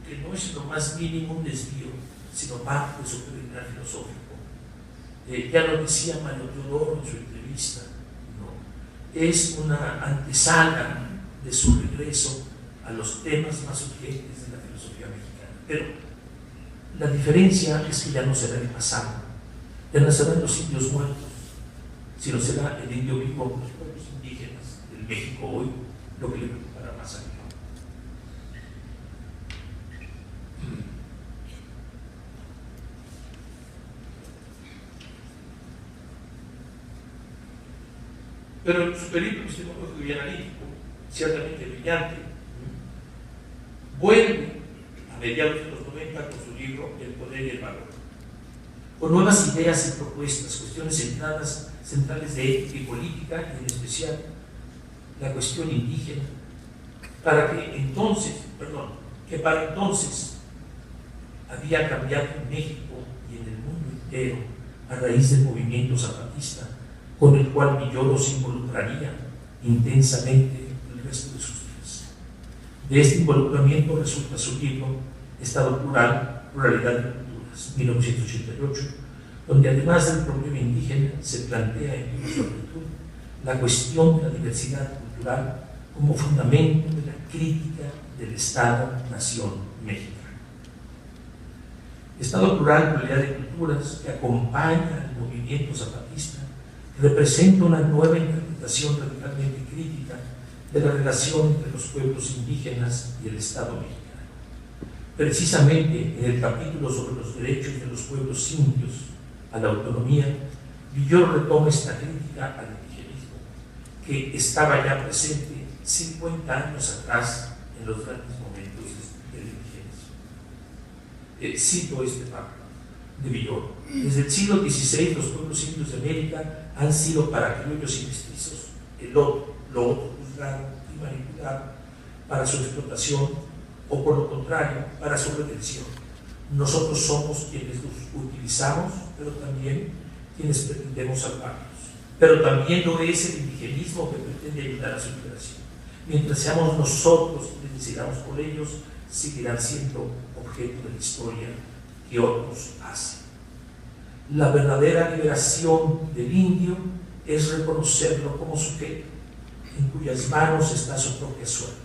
que no es lo más mínimo un desvío, sino parte de su peregrinar filosófico, ya lo decía Mario Teodoro en su entrevista, ¿no?, es una antesala de su regreso a los temas más urgentes de la filosofía mexicana. Pero la diferencia es que ya no será el pasado, ya no serán los indios muertos, sino será el indio vivo, los pueblos indígenas del México hoy, lo que le preocupará más a mí. Pero su periplo epistemológico y analítico, ciertamente brillante, vuelve a mediados de los 90 con su libro El poder y el valor, con nuevas ideas y propuestas, cuestiones centrales de ética y política, y en especial la cuestión indígena, para entonces había cambiado en México y en el mundo entero a raíz del movimiento zapatista, con el cual Villoro se involucraría intensamente el resto de sus días. De este involucramiento resulta su libro Estado Plural, Pluralidad de Culturas, 1988, donde además del problema indígena se plantea en viva amplitud la cuestión de la diversidad cultural como fundamento de la crítica del Estado-Nación mexicano. Estado Plural, Pluralidad de Culturas, que acompaña al movimiento zapatista, representa una nueva interpretación radicalmente crítica de la relación entre los pueblos indígenas y el Estado mexicano. Precisamente en el capítulo sobre los derechos de los pueblos indios a la autonomía, Villoro retoma esta crítica al indigenismo que estaba ya presente 50 años atrás en los grandes momentos del indigenismo. Cito este párrafo de Villoro: desde el siglo XVI los pueblos indios de América han sido para criollos y mestizos lo otro juzgado y manipulado para su explotación, o por lo contrario, para su retención. Nosotros somos quienes los utilizamos, pero también quienes pretendemos salvarlos. pero también lo es el indigenismo que pretende ayudar a su liberación. Mientras seamos nosotros quienes decidamos por ellos, seguirán siendo objeto de la historia que otros hacen. La verdadera liberación del indio es reconocerlo como sujeto, en cuyas manos está su propia suerte.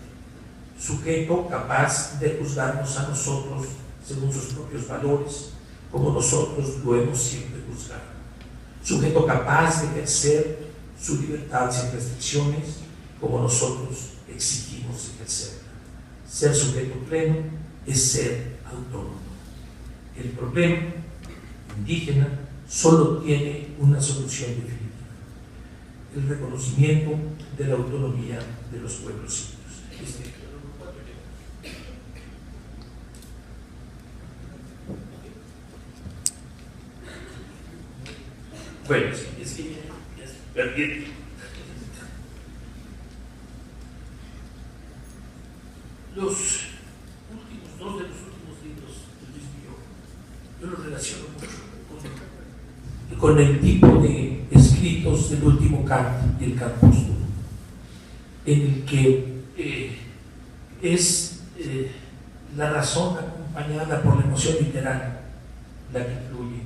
Sujeto capaz de juzgarnos a nosotros según sus propios valores, como nosotros lo hemos siempre juzgado. Sujeto capaz de ejercer su libertad sin restricciones, como nosotros exigimos ejercerla. Ser sujeto pleno es ser autónomo. El problema indígena solo tiene una solución definitiva: el reconocimiento de la autonomía de los pueblos indios. Bueno, es que ya perdí. Dos de los últimos libros de Luis Villoro, yo los relaciono mucho con el tipo de escritos del último Kant y el Kant póstumo, en el que es la razón acompañada por la emoción literaria la que influye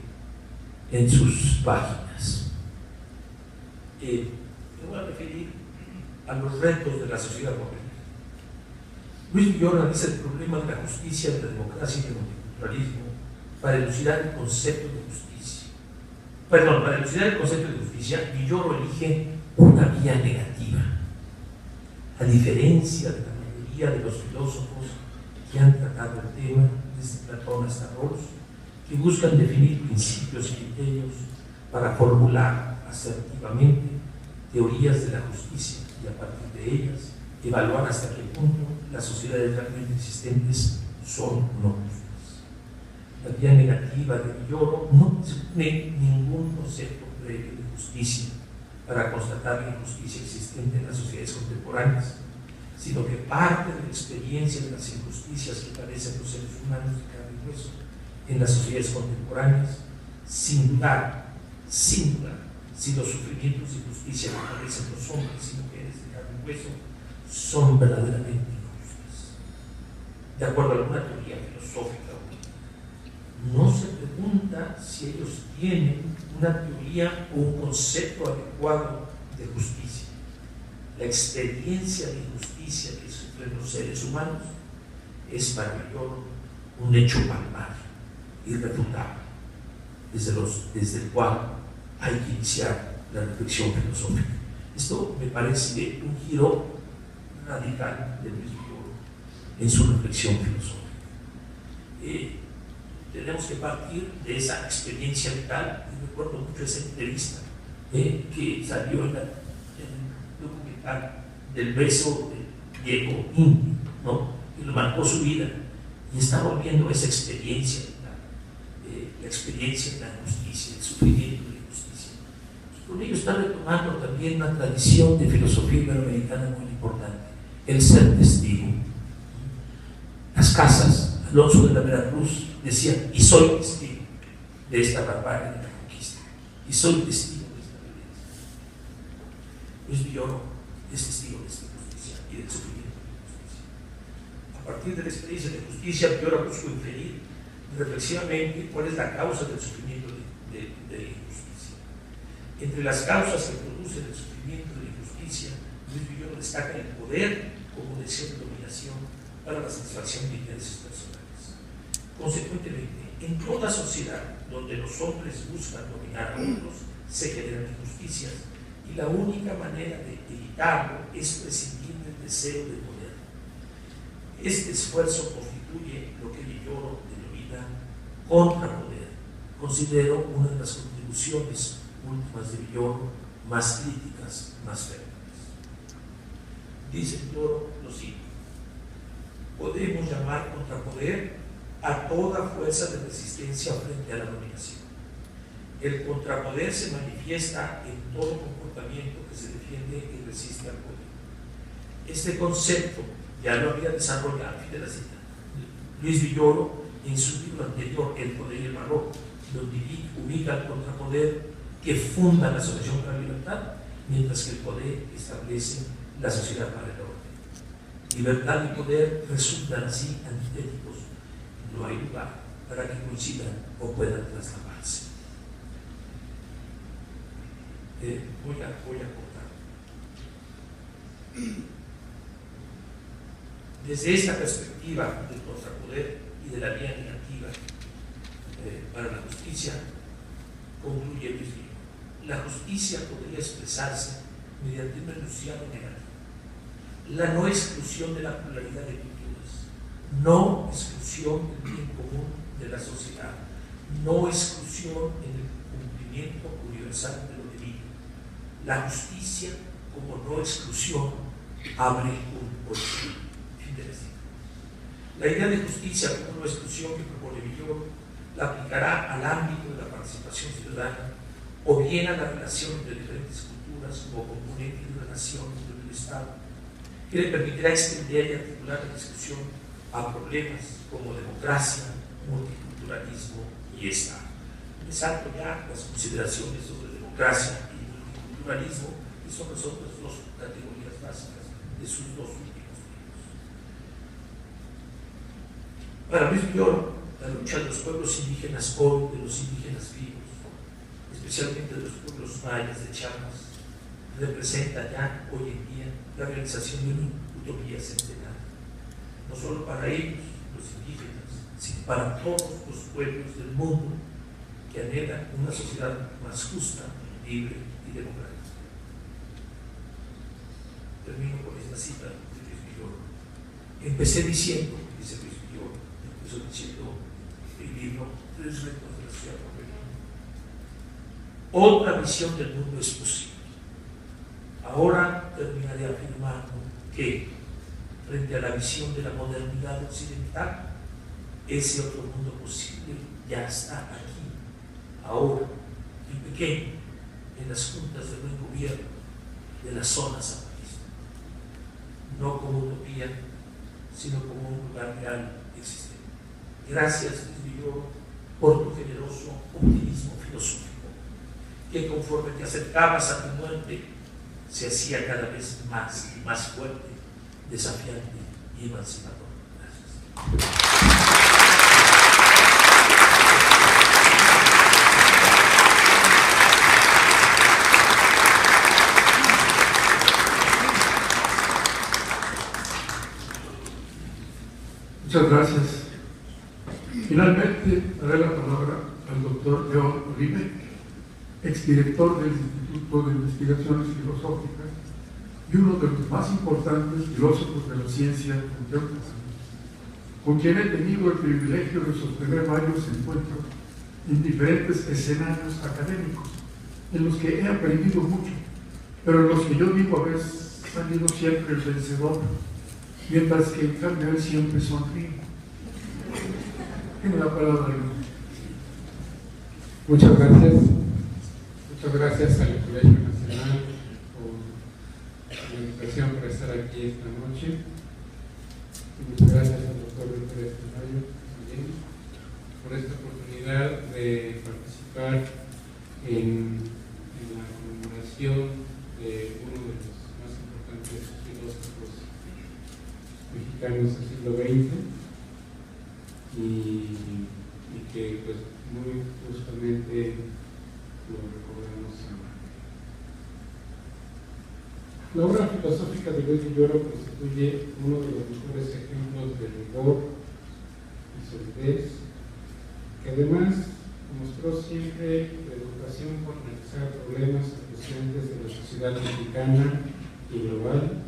en sus páginas. Me voy a referir a los retos de la sociedad moderna. Luis Villoro analiza el problema de la justicia, de la democracia y del multiculturalismo para elucidar el concepto de justicia. Para elucidar el concepto de justicia, Villoro elige una vía negativa, a diferencia de la mayoría de los filósofos que han tratado el tema, desde Platón hasta Rawls, que buscan definir principios y criterios para formular asertivamente teorías de la justicia y a partir de ellas evaluar hasta qué punto las sociedades realmente existentes son no justas. La vía negativa de Villoro no supone ningún concepto previo de justicia para constatar la injusticia existente en las sociedades contemporáneas, sino que parte de la experiencia de las injusticias que padecen los seres humanos de carne y hueso en las sociedades contemporáneas, sin dudar si los sufrimientos y justicia que padecen los hombres y mujeres de carne y hueso son verdaderamente injustas. De acuerdo a alguna teoría filosófica, no se pregunta si ellos tienen una teoría o un concepto adecuado de justicia. La experiencia de injusticia que sufren los seres humanos es para Villoro un hecho palpable, irrefutable, desde el cual hay que iniciar la reflexión filosófica. Esto me parece un giro radical de Luis Villoro en su reflexión filosófica. Tenemos que partir de esa experiencia vital, y recuerdo mucho esa entrevista que salió en el documental del beso de Diego indio, ¿no? Que lo marcó su vida, y está volviendo a esa experiencia vital, la experiencia de la justicia, el sufrimiento de la justicia. Y con ello está retomando también una tradición de filosofía iberoamericana muy importante: el ser testigo. Las casas, Alonso de la Veracruz decía: y soy testigo de esta barbarie de la conquista, y soy testigo de esta violencia. Luis Villoro es testigo de esta justicia y del sufrimiento de la justicia. A partir de la experiencia de justicia, Villoro buscó inferir reflexivamente cuál es la causa del sufrimiento de la injusticia. Entre las causas que producen el sufrimiento de la injusticia, Luis Villoro destaca el poder como deseo de dominación para la satisfacción de intereses personales. Consecuentemente, en toda sociedad donde los hombres buscan dominar a otros, se generan injusticias, y la única manera de evitarlo es prescindir del deseo de poder. Este esfuerzo constituye lo que Villoro denomina contrapoder. Considero una de las contribuciones últimas de Villoro más críticas, más férreas. Dice Villoro lo siguiente: podemos llamar contrapoder a toda fuerza de resistencia frente a la dominación. El contrapoder se manifiesta en todo comportamiento que se defiende y resiste al poder. Este concepto ya lo había desarrollado, de la cita, Luis Villoro en su libro anterior, El poder y el valor, donde ubica el contrapoder que funda la Asociación para la Libertad mientras que el poder establece la sociedad para el orden. Libertad y poder resultan así antitéticos. No hay lugar para que coincidan o puedan traslaparse. Voy a cortar. Desde esta perspectiva del contrapoder y de la vía negativa para la justicia, concluye Luis Guillón. La justicia podría expresarse mediante un enunciado negativo. La no exclusión de la pluralidad de culturas, no exclusión del bien común de la sociedad, no exclusión en el cumplimiento universal de lo divino. La justicia, como no exclusión, abre un horizonte. Fin de la cita. La idea de justicia como no exclusión que propone Villoro la aplicará al ámbito de la participación ciudadana o bien a la relación entre diferentes culturas como componente de una nación o de un Estado, que le permitirá extender y articular la discusión a problemas como democracia, multiculturalismo y Estado. Me salto ya las consideraciones sobre democracia y multiculturalismo, que son las otras dos categorías básicas de sus dos últimos libros. Para Luis Villoro, la lucha de los pueblos indígenas hoy, de los indígenas vivos, especialmente de los pueblos mayas de Chiapas, representa ya hoy en día la realización de una utopía centenaria, no solo para ellos, los indígenas, sino para todos los pueblos del mundo que anhelan una sociedad más justa, libre y democrática. Termino con esta cita de Luis Villoro. Empecé diciendo, dice Luis Villoro, empezó diciendo el libro Tres retos de la sociedad moderna. Otra visión del mundo es posible. Ahora terminaré afirmando que, frente a la visión de la modernidad occidental, ese otro mundo posible ya está aquí, ahora, en pequeño, en las juntas de buen gobierno de la zona zapatista. No como utopía, sino como un lugar real existente. Gracias, Luis Villoro, por tu generoso optimismo filosófico, que conforme te acercabas a tu muerte, se hacía cada vez más y más fuerte, desafiante y emancipador. Gracias. Muchas gracias. Finalmente, daré la palabra al doctor León Uribe, exdirector del Instituto de Investigaciones Filosóficas y uno de los más importantes filósofos de la ciencia contemporánea, con quien he tenido el privilegio de sostener varios encuentros en diferentes escenarios académicos, en los que he aprendido mucho, pero en los que yo digo haber salido siempre el vencedor, mientras que en cambio él siempre sonríe. Tiene la palabra, León. Muchas gracias. Muchas gracias al Colegio Nacional por la invitación para estar aquí esta noche. Y muchas gracias al doctor Víctor Estemayo también por esta oportunidad de participar en la conmemoración de uno de los más importantes filósofos mexicanos del siglo XX y que pues muy justamente lo recordamos ahora. La obra filosófica de Luis Villoro constituye uno de los mejores ejemplos de rigor y solidez, que además mostró siempre preocupación por analizar problemas acuciantes de la sociedad mexicana y global,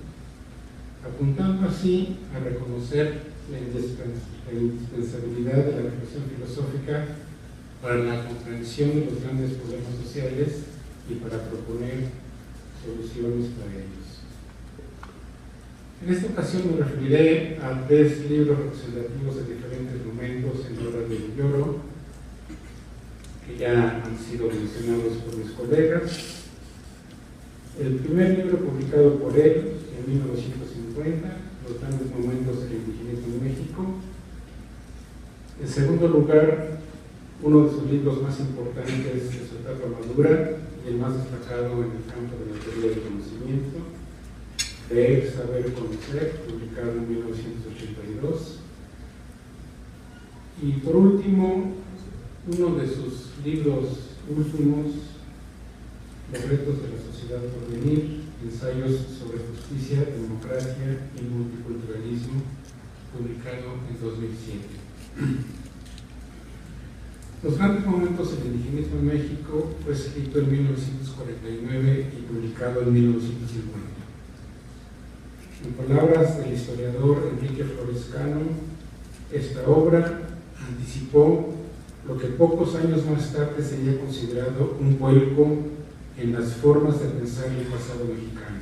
apuntando así a reconocer la indispensabilidad de la reflexión filosófica para la comprensión de los grandes problemas sociales y para proponer soluciones para ellos. En esta ocasión me referiré a 3 libros representativos de diferentes momentos en la obra de Villoro, que ya han sido mencionados por mis colegas. El primer libro publicado por él en 1950, Los grandes momentos del indigenismo en México. En segundo lugar, uno de sus libros más importantes de su etapa madura, y el más destacado en el campo de la teoría del conocimiento, Leer, Saber, Conocer, publicado en 1982. Y por último, uno de sus libros últimos, Los retos de la sociedad por venir, ensayos sobre justicia, democracia y multiculturalismo, publicado en 2007. Los grandes momentos del indigenismo en México fue escrito en 1949 y publicado en 1950. En palabras del historiador Enrique Flores Cano, esta obra anticipó lo que pocos años más tarde sería considerado un vuelco en las formas de pensar el pasado mexicano,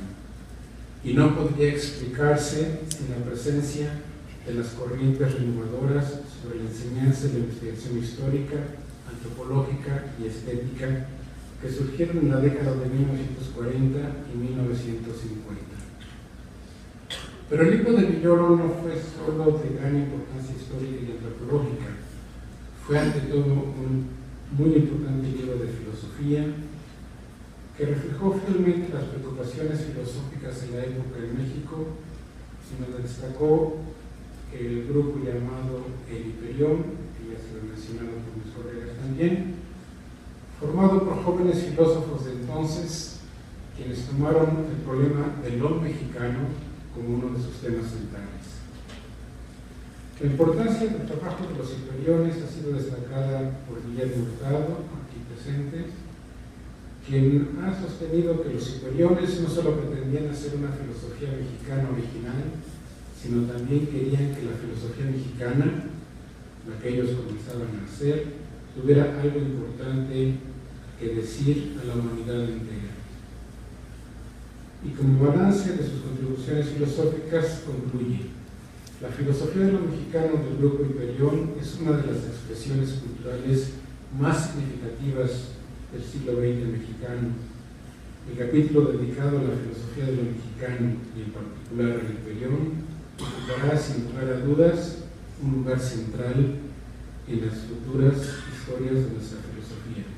y no podría explicarse sin la presencia de las corrientes renovadoras sobre la enseñanza y la investigación histórica, antropológica y estética que surgieron en la década de 1940 y 1950. Pero el libro de Villoro no fue solo de gran importancia histórica y antropológica, fue ante todo un muy importante libro de filosofía que reflejó fielmente las preocupaciones filosóficas en la época en México, y donde destacó el grupo llamado el Hiperión, que ya se lo he mencionado por mis colegas también, formado por jóvenes filósofos de entonces, quienes tomaron el problema del hombre mexicano como uno de sus temas centrales. La importancia del trabajo de los Hiperiones ha sido destacada por Guillermo Hurtado, aquí presente, quien ha sostenido que los Hiperiones no solo pretendían hacer una filosofía mexicana original, sino también querían que la filosofía mexicana, la que ellos comenzaban a hacer, tuviera algo importante que decir a la humanidad entera. Y como balance de sus contribuciones filosóficas concluye: la filosofía de lo mexicano del grupo Hiperión es una de las expresiones culturales más significativas del siglo XX mexicano. El capítulo dedicado a la filosofía de lo mexicano y en particular al Hiperión ocupará sin lugar a dudas un lugar central en las futuras historias de nuestra filosofía,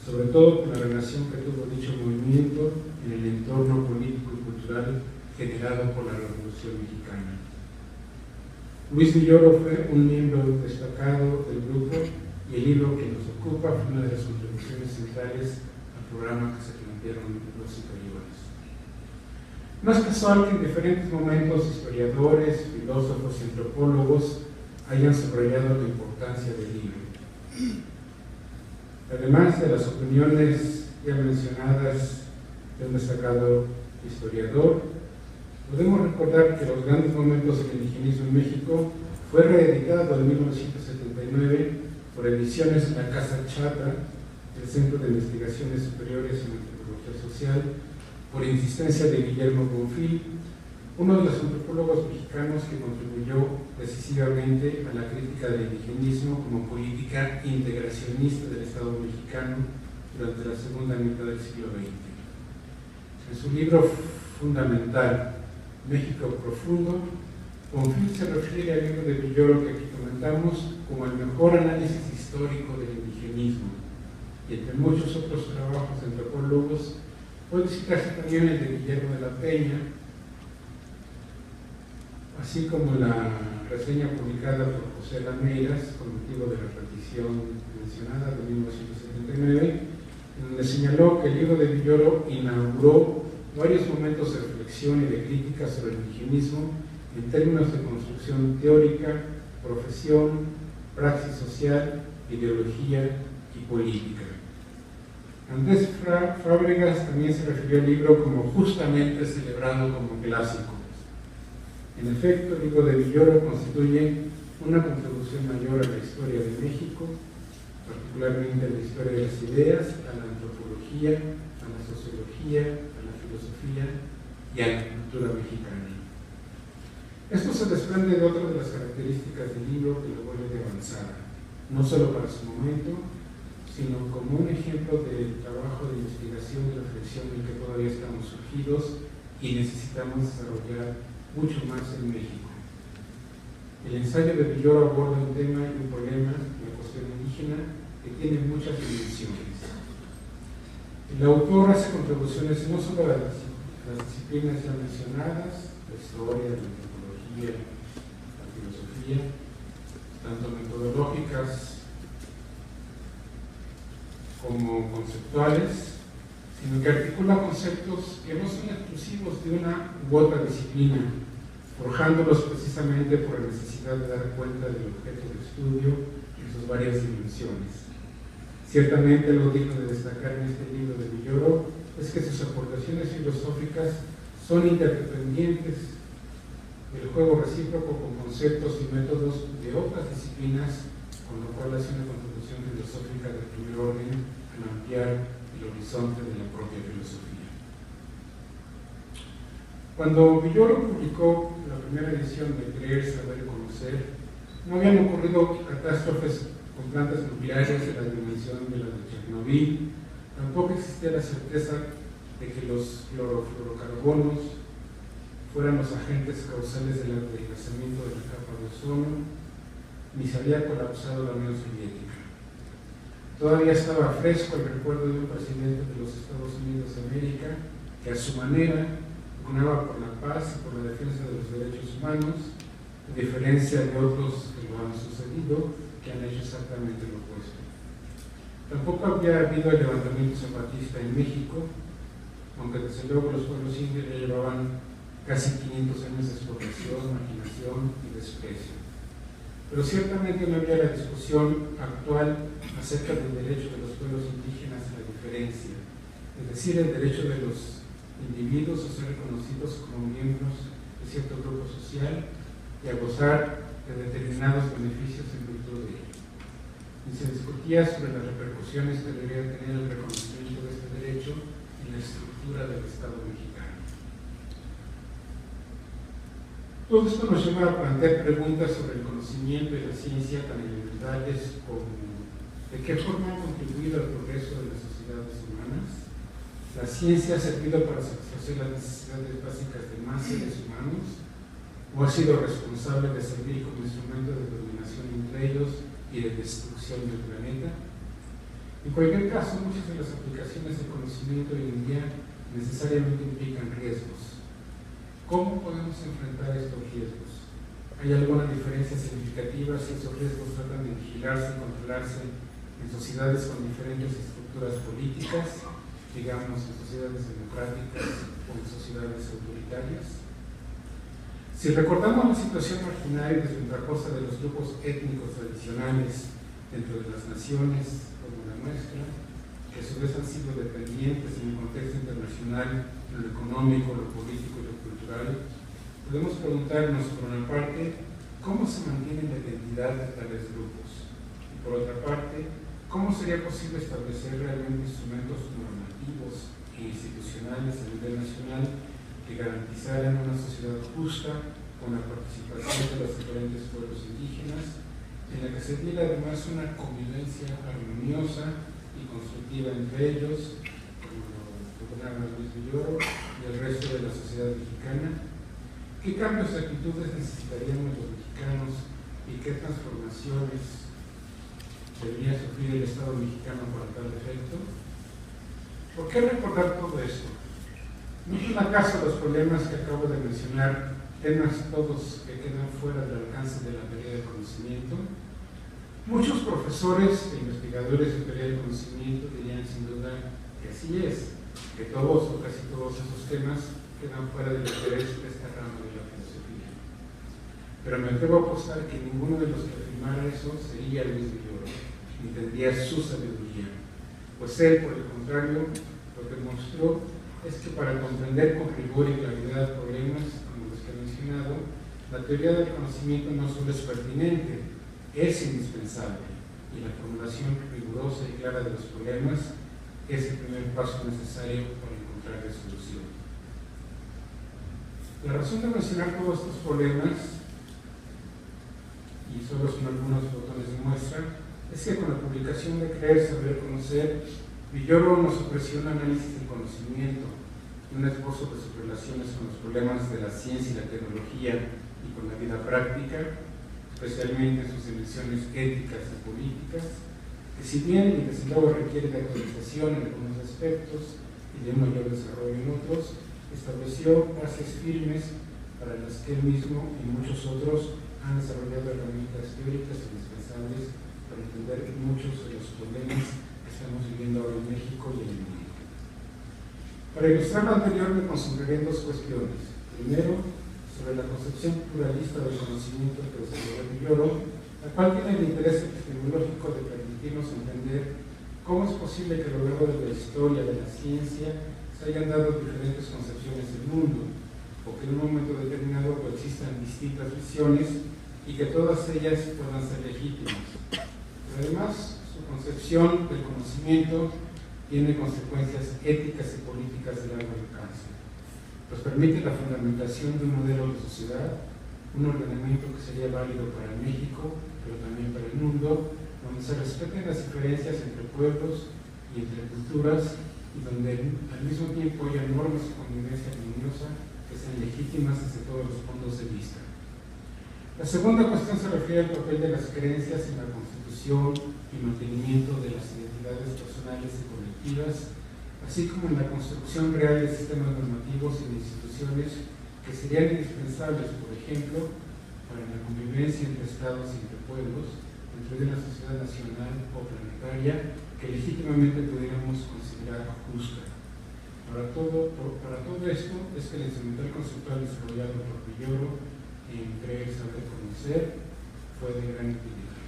sobre todo por la relación que tuvo dicho movimiento en el entorno político y cultural generado por la Revolución Mexicana. Luis Villoro fue un miembro destacado del grupo, y el libro que nos ocupa fue una de las contribuciones centrales al programa que se plantearon los superiores. No es casual que en diferentes momentos historiadores, filósofos y antropólogos hayan subrayado la importancia del libro. Además de las opiniones ya mencionadas de un destacado historiador, podemos recordar que Los grandes momentos del indigenismo en México fue reeditado en 1979 por Ediciones La Casa Chata, del Centro de Investigaciones Superiores en Antropología Social, por insistencia de Guillermo Bonfil, uno de los antropólogos mexicanos que contribuyó decisivamente a la crítica del indigenismo como política integracionista del Estado mexicano durante la segunda mitad del siglo XX. En su libro fundamental, México Profundo, Bonfil se refiere al libro de Villoro que aquí comentamos como el mejor análisis histórico del indigenismo, y entre muchos otros trabajos de antropólogos puede citarse también el de Guillermo de la Peña, así como la reseña publicada por José Lameiras con motivo de la petición mencionada de 1979, en donde señaló que el libro de Villoro inauguró varios momentos de reflexión y de crítica sobre el indigenismo en términos de construcción teórica, profesión, praxis social, ideología y política. Andrés Fábregas también se refirió al libro como justamente celebrado como clásico. En efecto, el libro de Villoro constituye una contribución mayor a la historia de México, particularmente a la historia de las ideas, a la antropología, a la sociología, a la filosofía y a la cultura mexicana. Esto se desprende de otra de las características del libro que lo vuelve de avanzada, no solo para su momento, sino como un ejemplo del trabajo de investigación y reflexión en que todavía estamos surgidos y necesitamos desarrollar mucho más en México. El ensayo de Villoro aborda un tema y un problema, la cuestión indígena, que tiene muchas dimensiones. El autor hace contribuciones no solo a las disciplinas ya mencionadas, la historia, la antropología, la filosofía, tanto metodológicas como conceptuales, sino que articula conceptos que no son exclusivos de una u otra disciplina, forjándolos precisamente por la necesidad de dar cuenta del objeto de estudio en sus varias dimensiones. Ciertamente lo digno de destacar en este libro de Villoro es que sus aportaciones filosóficas son interdependientes del juego recíproco con conceptos y métodos de otras disciplinas, con lo cual hace una contribución filosófica de primer orden al ampliar el horizonte de la propia filosofía. Cuando Villoro publicó la primera edición de Creer, Saber y Conocer, no habían ocurrido catástrofes con plantas nucleares de la dimensión de la de Chernobyl, tampoco existía la certeza de que los clorofluorocarbonos fueran los agentes causales del adelgazamiento de la capa de ozono, ni se había colapsado la Unión Soviética. Todavía estaba fresco el recuerdo de un presidente de los Estados Unidos de América que a su manera pugnaba por la paz y por la defensa de los derechos humanos, a diferencia de otros que lo han sucedido, que han hecho exactamente lo opuesto. Tampoco había habido el levantamiento zapatista en México, aunque desde luego los pueblos indios ya llevaban casi 500 años de explotación, marginación y desprecio. Pero ciertamente no había la discusión actual acerca del derecho de los pueblos indígenas a la diferencia, es decir, el derecho de los individuos a ser reconocidos como miembros de cierto grupo social y a gozar de determinados beneficios en virtud de ello. Y se discutía sobre las repercusiones que debería tener el reconocimiento de este derecho en la estructura del Estado mexicano. Todo esto nos lleva a plantear preguntas sobre el conocimiento y la ciencia tan elementales como ¿de qué forma han contribuido al progreso de las sociedades humanas? ¿La ciencia ha servido para satisfacer las necesidades básicas de más seres humanos? ¿O ha sido responsable de servir como instrumento de dominación entre ellos y de destrucción del planeta? En cualquier caso, muchas de las aplicaciones del conocimiento hoy en día necesariamente implican riesgos. ¿Cómo podemos enfrentar estos riesgos? ¿Hay alguna diferencia significativa si esos riesgos tratan de vigilarse y controlarse en sociedades con diferentes estructuras políticas, digamos en sociedades democráticas o en sociedades autoritarias? Si recordamos la situación marginal y desventajosa de los grupos étnicos tradicionales dentro de las naciones como la nuestra, que a su vez han sido dependientes en el contexto internacional, en lo económico, lo político y lo cultural, podemos preguntarnos, por una parte, cómo se mantiene la identidad de tales grupos y, por otra parte, cómo sería posible establecer realmente instrumentos normativos e institucionales a nivel nacional que garantizaran una sociedad justa con la participación de los diferentes pueblos indígenas, en la que se diera además una convivencia armoniosa y constructiva entre ellos, como lo proponía Luis Villoro, y el resto de la sociedad mexicana. ¿Qué cambios de actitudes necesitaríamos los mexicanos y qué transformaciones debería sufrir el Estado mexicano para tal efecto? ¿Por qué recordar todo esto? ¿No son acaso los problemas que acabo de mencionar temas todos que quedan fuera del alcance de la teoría del conocimiento? Muchos profesores e investigadores de teoría del conocimiento dirían sin duda que así es, que todos o casi todos esos temas quedan fuera del interés de esta rama de la filosofía. Pero me atrevo a apostar que ninguno de los que afirmara eso sería Luis Villoro, ni tendría su sabiduría, pues él, por el contrario, lo que mostró es que para comprender con rigor y claridad problemas como los que he mencionado, la teoría del conocimiento no solo es pertinente, es indispensable, y la formulación rigurosa y clara de los problemas es el primer paso necesario para encontrar solución. La razón de mencionar todos estos problemas, y solo son algunos botones de muestra, es que con la publicación de Creer, Saber, Conocer, Villoro nos ofreció un análisis del conocimiento, un esbozo de sus relaciones con los problemas de la ciencia y la tecnología y con la vida práctica, especialmente en sus dimensiones éticas y políticas, que si bien y desde luego requiere de actualización en algunos aspectos y de un mayor desarrollo en otros, estableció bases firmes para las que él mismo y muchos otros han desarrollado herramientas teóricas indispensables para entender muchos de los problemas que estamos viviendo ahora en México y en el mundo. Para ilustrar lo anterior me concentraré en dos cuestiones. Primero, sobre la concepción pluralista del conocimiento que desarrolló Villoro, la cual tiene el interés epistemológico de permitirnos entender cómo es posible que a lo largo de la historia de la ciencia se hayan dado diferentes concepciones del mundo, o que en un momento determinado coexistan distintas visiones y que todas ellas puedan ser legítimas. Pero además, su concepción del conocimiento tiene consecuencias éticas y políticas de largo alcance. Nos permite la fundamentación de un modelo de sociedad, un ordenamiento que sería válido para México, pero también para el mundo, donde se respeten las diferencias entre pueblos y entre culturas, y donde al mismo tiempo haya normas de convivencia armoniosa que sean legítimas desde todos los puntos de vista. La segunda cuestión se refiere al papel de las creencias en la constitución y mantenimiento de las identidades personales y colectivas, así como en la construcción real de sistemas normativos y de instituciones que serían indispensables, por ejemplo, para la convivencia entre estados y entre pueblos, dentro de una sociedad nacional o planetaria que legítimamente pudiéramos considerar justa. Para todo esto es que el instrumental conceptual desarrollado por Villoro en Creer, Saber, Conocer fue de gran utilidad.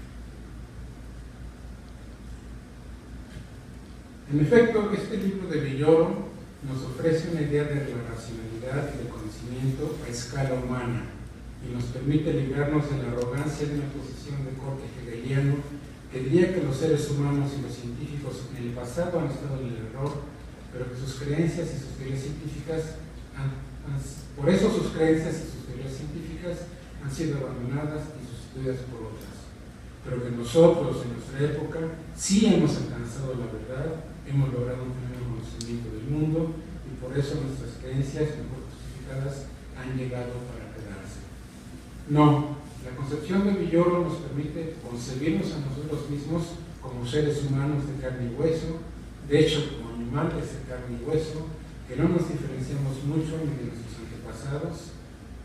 En efecto, este libro de Villoro nos ofrece una idea de la racionalidad y del conocimiento a escala humana y nos permite librarnos de la arrogancia de una posición de corte hegeliano que diría que los seres humanos y los científicos en el pasado han estado en el error, pero que sus creencias y sus teorías científicas por eso sus creencias y sus teorías científicas han sido abandonadas y sustituidas por otras. Pero que nosotros, en nuestra época, sí hemos alcanzado la verdad, hemos logrado un pleno conocimiento del mundo y por eso nuestras creencias mejor justificadas han llegado para quedarse. No, la concepción de Villoro nos permite concebirnos a nosotros mismos como seres humanos de carne y hueso, de hecho como animales de carne y hueso, que no nos diferenciamos mucho ni de nuestros antepasados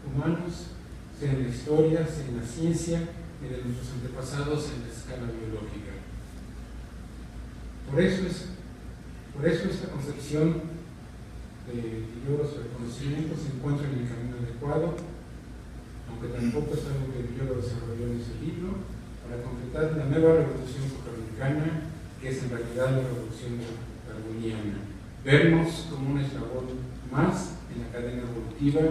humanos, sea en la historia, sea en la ciencia, ni de nuestros antepasados en la escala biológica. Por eso esta concepción de Villoro sobre conocimiento se encuentra en el camino adecuado, aunque tampoco es algo que Villoro desarrolló en ese libro, para completar la nueva revolución copernicana, que es en realidad la revolución darwiniana. Vernos como un eslabón más en la cadena evolutiva,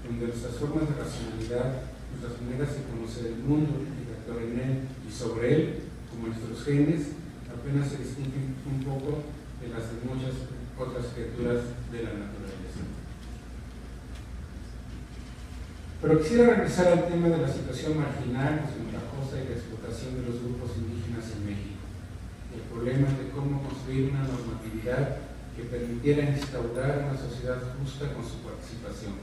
donde nuestras formas de racionalidad, nuestras maneras de conocer el mundo y de actuar en él y sobre él, como nuestros genes, apenas se distinguen un poco de las de muchas otras criaturas de la naturaleza. Pero quisiera regresar al tema de la situación marginal, desventajosa y la explotación de los grupos indígenas en México, y el problema de cómo construir una normatividad que permitiera instaurar una sociedad justa con su participación.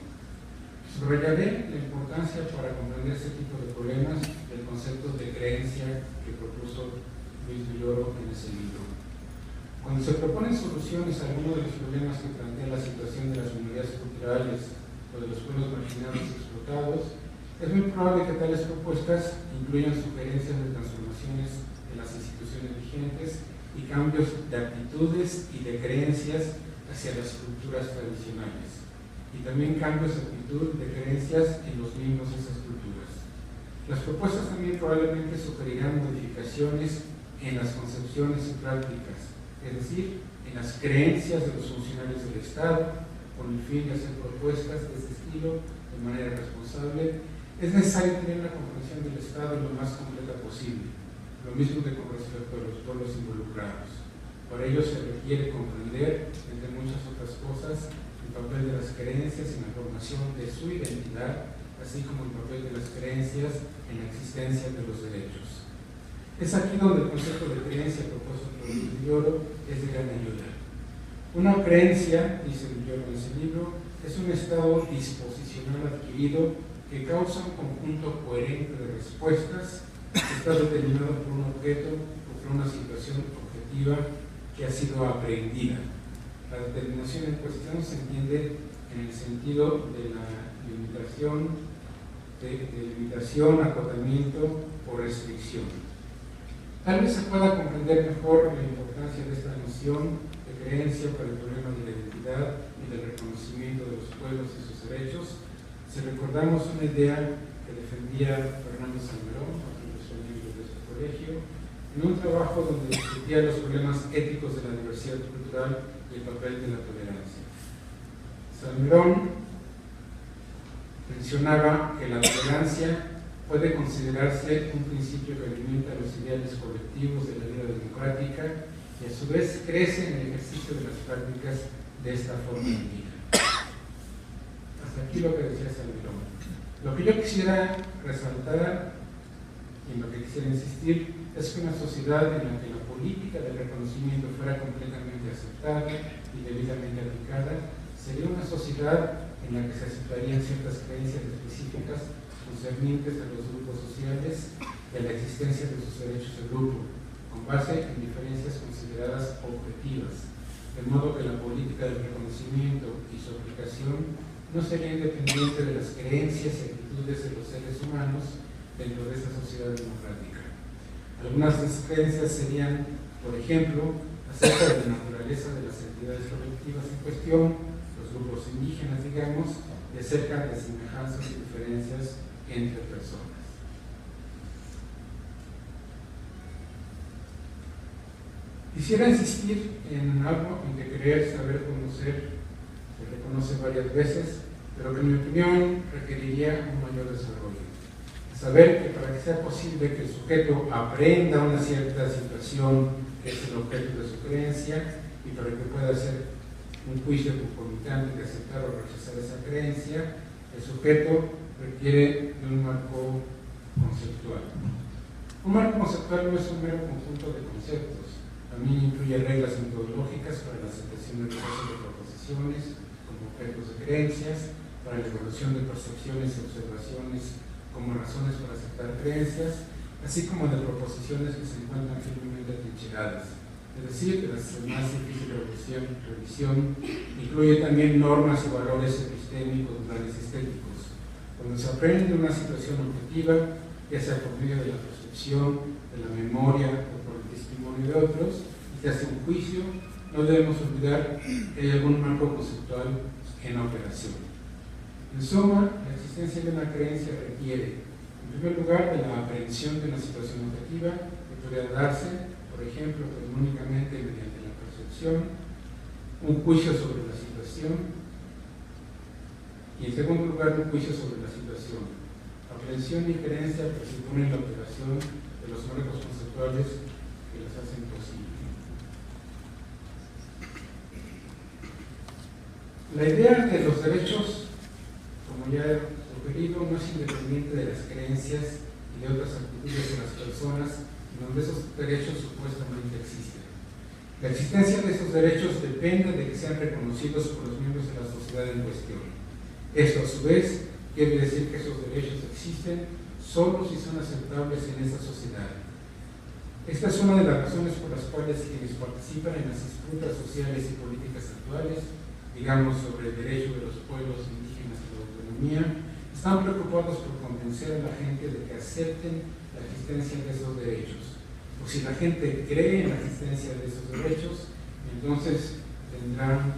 Subrayaré la importancia para comprender este tipo de problemas del concepto de creencia que propuso Luis Villoro en ese libro. Cuando se proponen soluciones a algunos de los problemas que plantea la situación de las minorías culturales o de los pueblos marginados y explotados, es muy probable que tales propuestas incluyan sugerencias de transformaciones de las instituciones vigentes y cambios de actitudes y de creencias hacia las culturas tradicionales, y también cambios de actitud de creencias en los miembros de esas culturas. Las propuestas también probablemente sugerirán modificaciones en las concepciones y prácticas, es decir, en las creencias de los funcionarios del Estado, con el fin de hacer propuestas de este estilo de manera responsable. Es necesario tener una comprensión del Estado lo más completa posible, lo mismo que con respecto a los pueblos involucrados. Para ello se requiere comprender, entre muchas otras cosas, el papel de las creencias en la formación de su identidad, así como el papel de las creencias en la existencia de los derechos. Es aquí donde el concepto de creencia propuesto por Villoro es de gran ayuda. Una creencia, dice Villoro en ese libro, es un estado disposicional adquirido que causa un conjunto coherente de respuestas que está determinado por un objeto o por una situación objetiva que ha sido aprendida. La determinación en cuestión se entiende en el sentido de la limitación, acotamiento o restricción. Tal vez se pueda comprender mejor la importancia de esta noción de creencia para el problema de la identidad y del reconocimiento de los pueblos y sus derechos si recordamos una idea que defendía Fernando Salmerón, profesor miembro de este colegio, en un trabajo donde discutía los problemas éticos de la diversidad cultural y el papel de la tolerancia. Salmerón mencionaba que la tolerancia puede considerarse un principio que alimenta los ideales colectivos de la vida democrática y a su vez crece en el ejercicio de las prácticas de esta forma de vida. Hasta aquí lo que decía Salmerón. Lo que yo quisiera resaltar y en lo que quisiera insistir es que una sociedad en la que la política del reconocimiento fuera completamente aceptada y debidamente aplicada sería una sociedad en la que se aceptarían ciertas creencias específicas concernientes a los grupos sociales y a la existencia de sus derechos de grupo, con base en diferencias consideradas objetivas, de modo que la política del reconocimiento y su aplicación no sería independiente de las creencias y actitudes de los seres humanos dentro de esta sociedad democrática. Algunas de esas creencias serían, por ejemplo, acerca de la naturaleza de las entidades colectivas en cuestión, los grupos indígenas, digamos, y acerca de semejanzas y diferencias entre personas. Quisiera insistir en algo en que creer, saber, conocer se reconoce varias veces, pero que en mi opinión requeriría un mayor desarrollo. Saber que para que sea posible que el sujeto aprenda una cierta situación que es el objeto de su creencia y para que pueda hacer un juicio concomitante de aceptar o rechazar esa creencia, el sujeto requiere de un marco conceptual. Un marco conceptual no es un mero conjunto de conceptos, también incluye reglas metodológicas para la aceptación de procesos de proposiciones como objetos de creencias, para la evolución de percepciones y observaciones como razones para aceptar creencias, así como de proposiciones que se encuentran firmemente atrincheradas. Es decir, que la más difícil revisión incluye también normas y valores epistémicos, morales y estéticos. Cuando se aprende una situación objetiva, ya sea por medio de la percepción, de la memoria o por el testimonio de otros, y se hace un juicio, no debemos olvidar que hay algún marco conceptual en operación. En suma, la existencia de una creencia requiere, en primer lugar, de la aprehensión de una situación objetiva que podría darse, por ejemplo, únicamente mediante la percepción, un juicio sobre la situación y, en segundo lugar, un juicio sobre la situación. Aprehensión y creencia presuponen la operación de los marcos conceptuales que las hacen posible. La idea de los derechos, como ya he sugerido, no es independiente de las creencias y de otras actitudes de las personas donde esos derechos supuestamente existen. La existencia de esos derechos depende de que sean reconocidos por los miembros de la sociedad en cuestión. Esto, a su vez, quiere decir que esos derechos existen solo si son aceptables en esa sociedad. Esta es una de las razones por las cuales quienes participan en las disputas sociales y políticas actuales, digamos sobre el derecho de los pueblos indígenas a la autonomía, están preocupados por convencer a la gente de que acepten la existencia de esos derechos. O si la gente cree en la existencia de esos derechos, entonces tendrán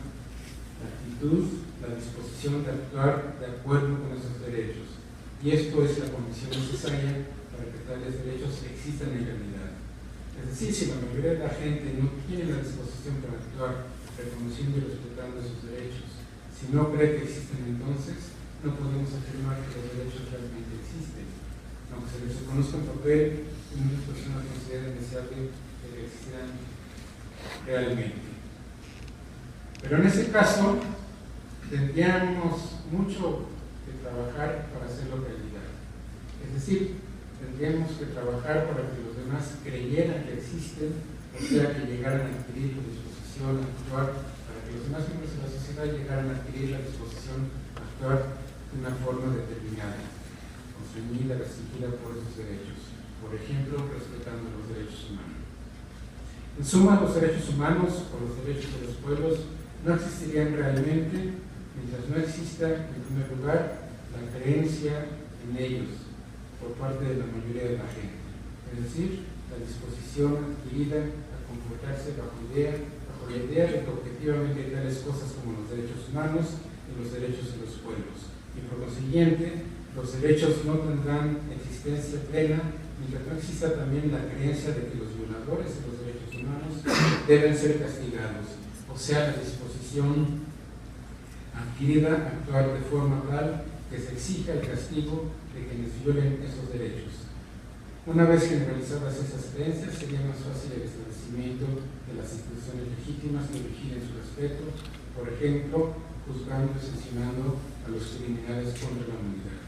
la actitud, la disposición de actuar de acuerdo con esos derechos. Y esto es la condición necesaria para que tales derechos existan en realidad. Es decir, si la mayoría de la gente no tiene la disposición para actuar reconociendo y respetando esos derechos, si no cree que existen, entonces no podemos afirmar que los derechos realmente existen. Aunque se les reconozca un papel, muchas personas consideran deseable que existieran realmente. Pero en ese caso, tendríamos mucho que trabajar para hacerlo realidad. Es decir, tendríamos que trabajar para que los demás creyeran que existen, o sea, que llegaran a adquirir la disposición a actuar, para que los demás miembros de la sociedad llegaran a adquirir la disposición a actuar de una forma determinada, constreñida, restringida por esos derechos. Por ejemplo, respetando los derechos humanos. En suma, los derechos humanos o los derechos de los pueblos no existirían realmente mientras no exista, en primer lugar, la creencia en ellos por parte de la mayoría de la gente, es decir, la disposición adquirida a comportarse bajo la idea de que objetivamente hay tales cosas como los derechos humanos y los derechos de los pueblos, y por consiguiente, los derechos no tendrán existencia plena mientras no exista también la creencia de que los violadores de los derechos humanos deben ser castigados, o sea, la disposición adquirida a actuar de forma tal que se exija el castigo de quienes violen esos derechos. Una vez generalizadas esas creencias, sería más fácil el establecimiento de las instituciones legítimas que vigilen su respeto, por ejemplo, juzgando y sancionando a los criminales contra la humanidad.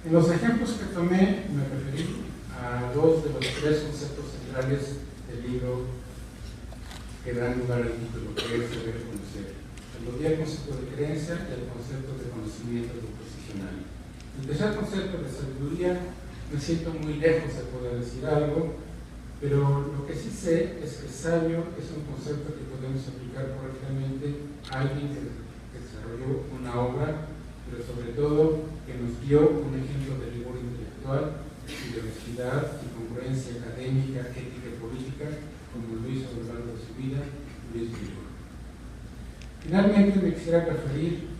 En los ejemplos que tomé, me referí a dos de los tres conceptos centrales del libro que dan lugar al título, que es saber conocer. Aludí al concepto de creencia y al concepto de conocimiento proposicional. El tercer concepto de sabiduría me siento muy lejos de poder decir algo, pero lo que sí sé es que sabio es un concepto que podemos aplicar correctamente a alguien que desarrolló una obra, pero sobre todo que nos dio un ejemplo de rigor intelectual y de honestidad y congruencia académica, ética y política, como lo hizo a lo largo de su vida Luis Villoro. Finalmente me quisiera referir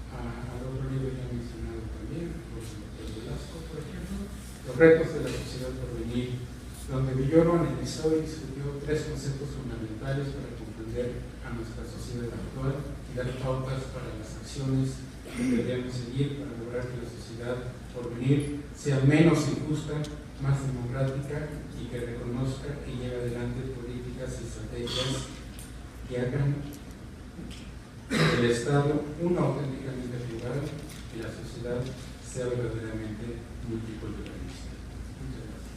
al otro libro ya mencionado también, por Velasco, por ejemplo, Los retos de la sociedad por venir, donde Villoro analizó y discutió tres conceptos fundamentales para comprender a nuestra sociedad actual y dar pautas para las acciones que debemos seguir para lograr que la sociedad por venir sea menos injusta, más democrática y que reconozca y lleve adelante políticas y estrategias que hagan del Estado una auténticamente plural y la sociedad sea verdaderamente multiculturalista. Muchas gracias.